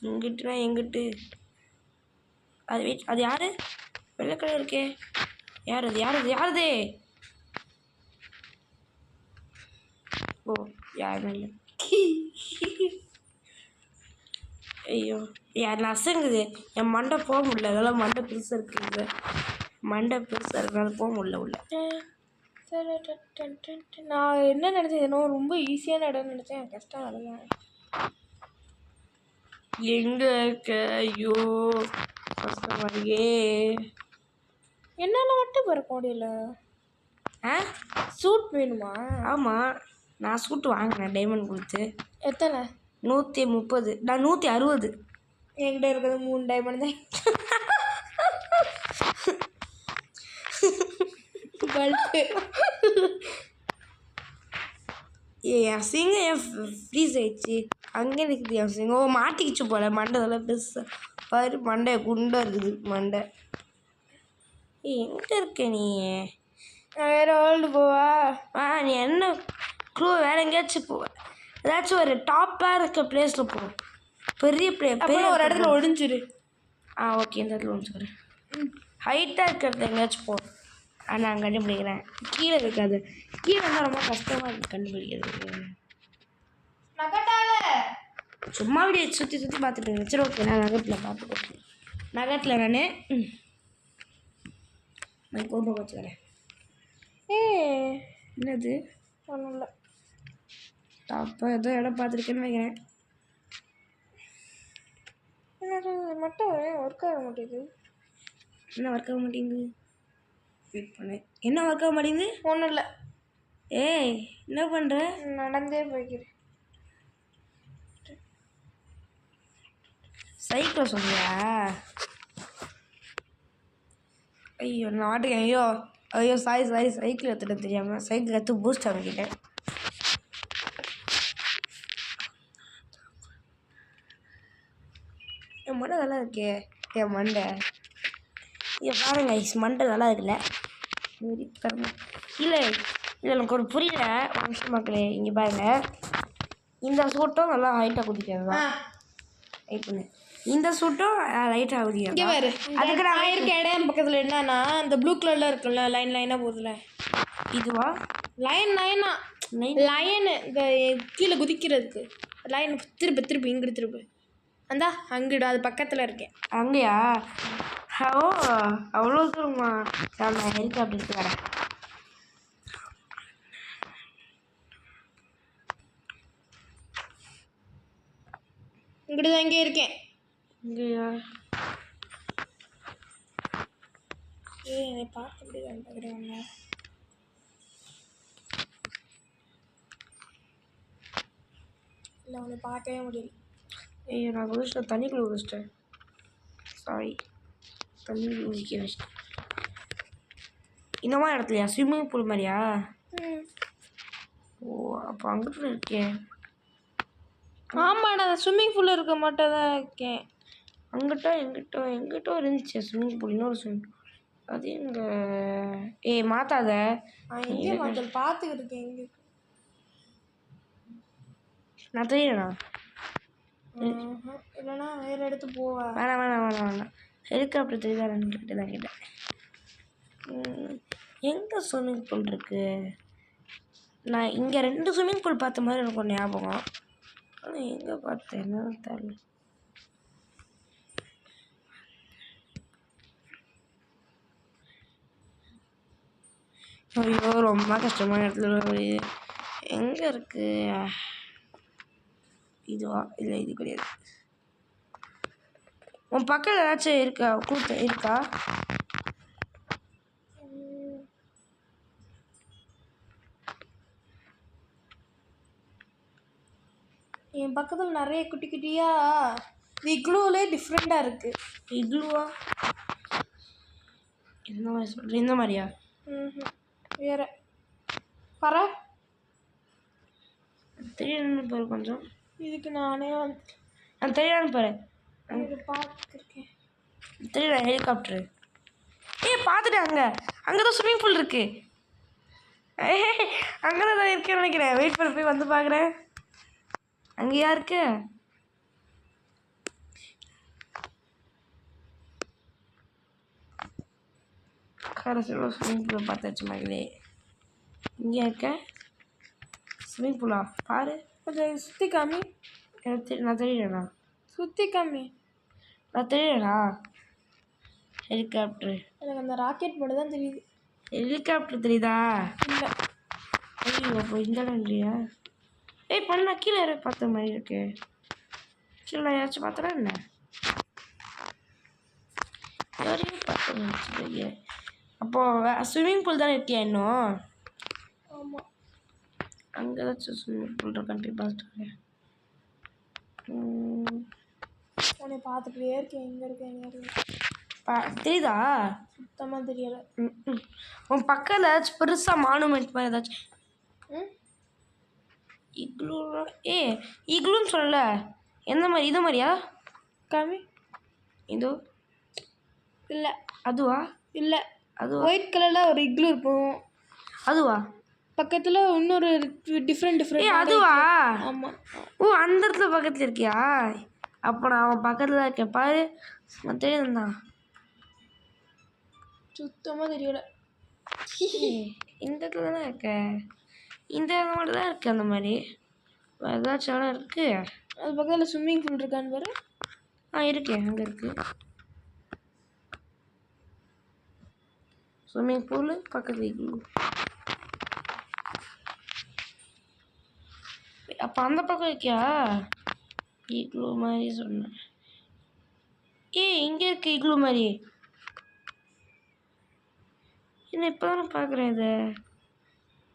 இங்கிட்டுனா எங்கிட்டு? அது அது யாரு? வெள்ளை கலர் இருக்கே. யாருது? ஓ யாரும் இல்லை. ஐயோ, யார் நசுங்குது. என் மண்டை போக முடியல. அதெல்லாம் மண்டை பெருசாக இருக்குது. மண்டை பெருசாக இருக்கிறது போக முடியல உள்ள. நான் என்ன நினச்சேன், ஏன்னா ரொம்ப ஈஸியான இடம்னு நினச்சேன், கஷ்டம் அதெல்லாம். எங்க இருக்க? ஐயோ கஷ்டமாரியே. என்னால் மட்டும் பிறக்க முடியல. சூட் வேணுமா? ஆமாம், நான் சூட்டு வாங்கினேன் டைமண்ட் கொடுத்து. எத்தனை? 130. நான் 160. என்கிட்ட இருக்கிறது 3 டைமண்ட் தான். பல்ட்டு என் சிங்கம் ஏன் ஃப்ரீஸ் ஆயிடுச்சு? அங்கே இருக்குது என் சிங்கம். ஓ மாட்டிக்கிச்சு போல. மண்டை அதெல்லாம் பெருசாக பாரு, மண்டை குண்டாக இருக்குது மண்டை. எங்கே இருக்க நீ? நான் வேறு வேர்ல்டு போவா? நீ என்ன க்ளூ வேறு எங்கேயாச்சும் போ, ஏதாச்சும் ஒரு டாப்பாக இருக்க பிளேஸில் போ. பெரிய பெரிய ஒரு இடத்துல ஒழிஞ்சிரு. ஓகே, இந்த இடத்துல ஒழிச்சுக்கிறேன். ஹைட்டாக இருக்கிறது எங்கேயாச்சும் போ. நான் கண்டுபிடிக்கிறேன். கீழே இருக்காது. கீழே இருந்தால் ரொம்ப கஷ்டமாக இருக்குது கண்டுபிடிக்கிறது. சும்மா அப்படியே சுற்றி சுற்றி பார்த்துட்டு. சரி ஓகே, நான் நகத்தில் பார்த்துக்கோங்க. நகத்தில் நான் கோம்பை வச்சுக்கிறேன். என்னது? ஒன்றும் இல்லை. அப்போ ஏதோ இடம் பார்த்துருக்கேன்னு வைக்கிறேன். என்னது மட்டும் ஒர்க் ஆக மாட்டேங்குது. என்ன ஒர்க் ஆக மாட்டேங்குது? வெயிட் பண்ணு. என்ன ஒர்க் ஆக மாட்டேங்குது? ஒன்றும் இல்லை. ஏய் என்ன பண்ணுற? நடந்தே போய்க்கிறேன். சைக்கிள் சொல்றியா? ஐயோ நான் வாட்டுக்கேன். ஐயோ சாரி சைக்கிள் எடுத்துகிட்டு தெரியாமல் சைக்கிள் எடுத்து பூஸ்ட் அமைக்கிட்டேன். என் மண்டை நல்லா இருக்கே. என் மண்டை இங்கே பாருங்க, மண்டை நல்லா இருக்குல்ல? இல்லை எனக்கு ஒரு புரியல. ஒரு நிமிஷம் மக்களே, இங்கே பாருங்க. இந்த சூட்டும் நல்லா ஹைட்டாக குதிக்கிறது தான். வெயிட் பண்ணு. இந்த சூட்டும் லைட்டாக குதிக்கிறது. இங்கே வேறு அதுக்கு நான் இருக்க இடம் பக்கத்தில் என்னன்னா, இந்த ப்ளூ கலரில் இருக்குல்ல, லைனாக போகுதுல, இதுவா? லைனு இந்த கீழே குதிக்கிறதுக்கு லைன் திருப்பி இங்கிட்டு திருப்பி அந்தா அங்கிடு, அது பக்கத்தில் இருக்கேன். அங்கேயா? ஓ அவ்வளோ தூரமா? நான் ஹெலிகாப்டருக்கு வரேன். இங்கிட்டு தான் இங்கே இருக்கேன். இங்கேயா? என்னை பார்க்க முடியாது பார்க்குறேன். இல்லை உன்னை பார்க்கவே முடியல. ஐயோ நான் குதிச்சிட்டேன், தண்ணிக்குள்ளே குதிச்சிட்டேன். சாரி, தண்ணி குதிக்க வச்சிட்டேன். இந்த மாதிரி இடத்துலையா? ஸ்விம்மிங் பூல் மாதிரியா? ஓ அப்போ அங்கிட்ட இருக்கேன். ஆமாம், நான் ஸ்விம்மிங் பூலில் இருக்க மாட்டேன் தான் இருக்கேன். எங்கிட்ட இருந்துச்சு ஸ்விம்மிங் பூல். இன்னொரு ஸ்விம்மிங் பூல் அது எங்க? மாத்தாத. எங்கே மாத்தல் பார்த்துக்கிட்டு இருக்கேன். எங்கே நான் தெரியலண்ணா. இல்லைன்னா வேறு இடத்து போவா? வேணாம். ஹெலிகாப்டர் தெரியுதான்னு கேட்டேன். எங்கே ஸ்விம்மிங் பூல் இருக்கு? நான் இங்கே 2 ஸ்விம்மிங் பூல் பார்த்த மாதிரி எனக்கு ஒரு ஞாபகம். ஆனால் எங்கே பார்த்தேன் என்னன்னு தெரியல. ஐயோ ரொம்ப கஷ்டமான இடத்துல எங்கே இருக்கு? இதுவா? இல்லை இது கிடையாது. உன் பக்கத்தில் ஏதாச்சும் இருக்கா? இருக்கா? என் பக்கத்தில் நிறைய குட்டி குட்டியாக இக்ளூலே டிஃப்ரெண்ட்டாக இருக்குது. இக்ளூவா? இந்த மாதிரி சொல்கிறேன். இந்த மாதிரியா? வேற பரா தெரியாதுன்னு பாரு கொஞ்சம். இதுக்கு நானே நான் தெரியாதுன்னு பாரு. பார்த்துருக்கேன். தெரியல ஹெலிகாப்டரு. பார்த்துட்டேன். அங்கே தான் ஸ்விம்மிங் பூல் இருக்கு. அங்கே தான் இருக்கேன்னு நினைக்கிறேன். வெயிட் பண்ண போய் வந்து பார்க்குறேன். அங்கேயா இருக்கு? கடைசியில் ஸ்விம்மிங் பூலை பார்த்தாச்சு மகளே. இங்கே இருக்க ஸ்விம்மிங் பூலா பாரு. அதை சுற்றி காமி. நான் தெரியலண்ணா. சுற்றி காமி. நான் தெரியலண்ணா. ஹெலிகாப்டர். எனக்கு அந்த ராக்கெட் மட்டும் தான் தெரியுது. ஹெலிகாப்டர் தெரியுதா? இல்லை. ஐயோ அப்போ இந்த இடம் இல்லையா? ஏய் பண்ணா கீழே யாரோ பார்த்த மாதிரி இருக்கு. கீழே யாராச்சும் பார்த்தா என்ன? யாரையும் பார்த்து அப்போ ஸ்விம்மிங் பூல் தானே இருக்கியா இன்னும்? ஆமாம். அங்கே ஏதாச்சும் ஸ்விம்மிங் பூல் இருக்கான்னு போய் பார்த்துட்டு உன்னை பார்த்துட்டே இருக்கேன். எங்கே இருக்கேன் எங்கே இருக்கேன் தெரியுதா? சுத்தமாக தெரியலை. உன் பக்கம் ஏதாச்சும் பெருசாக மானுமெண்ட் மாதிரி ஏதாச்சும் இக்லூ? இக்லூன்னு சொல்லல, எந்த மாதிரி? இது மாதிரியா? காமி. இதோ. இல்லை. அதுவா? இல்லை. அது ஒயிட் கலரில் ஒரு இக்லூ இருக்கும். அதுவா? பக்கத்தில் இன்னொரு டிஃப்ரெண்ட். அதுவா? ஆமாம். ஓ அந்த இடத்துல பக்கத்தில் இருக்கியா? அப்போ நான் அவன் பக்கத்தில் தான் இருக்கேன் பாரு. தெரியுதுண்ணா. சுத்தமாக தெரியலை. இந்த இடத்துல தானே இருக்க. இந்த இடம் மட்டும் தான் இருக்குது. அந்த மாதிரி ஏதாச்சும் இடம் இருக்குது. அது பக்கத்தில் ஸ்விம்மிங் பூல் இருக்கான்னு பாரு. இருக்கேன், அங்கே இருக்குது ஸ்விம்மிங் பூலு பக்கத்தில் இக்லூ. அப்போ அந்த பக்கம் இருக்கியா? இக்லூ மாதிரி சொன்னேன். இங்கே இருக்கு இக்லூ மாதிரி. என்ன இப்போ தானே பார்க்குறேன் இதை.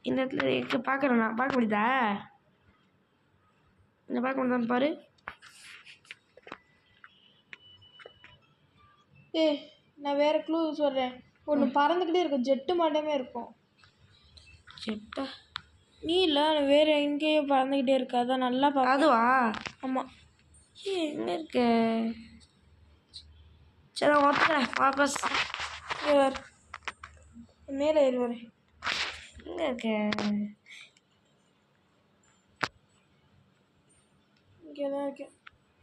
இந்த இடத்துல இருக்கு பார்க்குறேன். நான் பார்க்க முடியுதா? இந்த பார்க்க முடியுதான்னு பாரு. நான் வேறு க்ளூ சொல்கிறேன். ஒன்று பறந்துக்கிட்டே இருக்கும், ஜெட்டு மாட்டமே இருக்கும். ஜெட்டா? நீ இல்லை, வேறு எங்கேயோ பறந்துக்கிட்டே இருக்கு. அதான் நல்லா பார்க்க. அதுவா? ஆமாம். எங்கே இருக்க? சரி நான் ஒத்துக்கிறேன் வாபஸ். மேலே ஏறுவார். எங்கே இருக்க? இங்கே தான் இருக்கேன்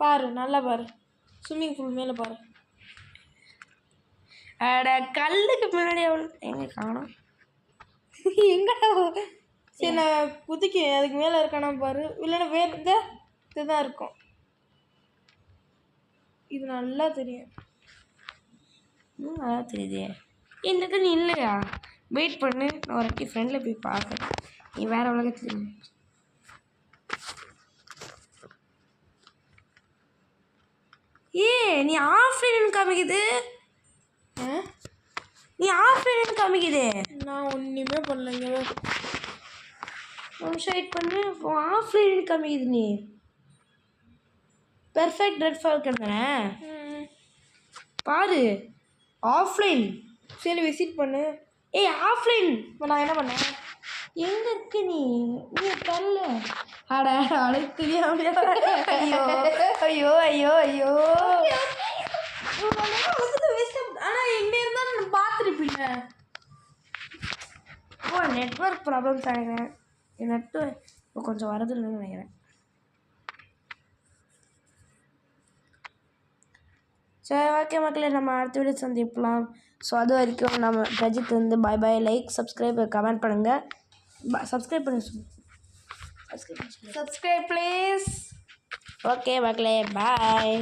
பாரு, நல்லா பாரு. ஸ்விம்மிங் பூல் மேலே பாரு. அட கல்லுக்கு முன்னாடி அவள் எங்கே காணோம்? எங்கடா? சரி நான் குதிக்க அதுக்கு மேலே இருக்கானா பாரு. இல்லைன்னா வேறு இதுதான் இருக்கும். இது நல்லா தெரியும். நல்லா தெரியுதே. இந்த இடத்துல நீ இல்லையா? வெயிட் பண்ணு, நான் ஒரு வாட்டி ஃப்ரெண்டில் போய் பார்க்குறேன். நீ வேறு உலகத்தில் நீ ஆஃப்லைன் காமிக்குது. நீ ஆஃப்லைன் காமிக்குது. நான் ஒன்றுமே பண்ணலைங்க. நிமிஷம் வெயிட் பண்ணு. ஆஃப்லைன் காமிக்குது. நீ பெர்ஃபெக்ட் ரெட் ஃபால்கன் தானே? பாரு ஆஃப்லைன். சரி விசிட் பண்ணு. ஆஃப்லைன். இப்போ நான் என்ன பண்ணேன்? எங்கே இருக்கு நீ? நீ தரல. அட அழைத்து தெரியாம. ஐயோ ஐயோ ஐயோ ஐயோ. ஆனால் எங்கே இருந்தாலும் நான் பார்த்துருப்பீங்க. நெட்வொர்க் ப்ராப்ளம்ஸ் நினைக்கிறேன். நெட்டு இப்போ கொஞ்சம் வரதில்லைன்னு நினைக்கிறேன். சரி ஓகே மக்களே, நம்ம அடுத்த வீடியோ சந்திக்கலாம். ஸோ அது வரைக்கும் நம்ம பிரஜித் வந்து பாய் பாய். லைக் சப்ஸ்கிரைப் கமெண்ட் பண்ணுங்கள். சப்ஸ்கிரைப் பண்ணி சப்ஸ்கிரைப் ப்ளீஸ். ஓகே மக்களே பாய்.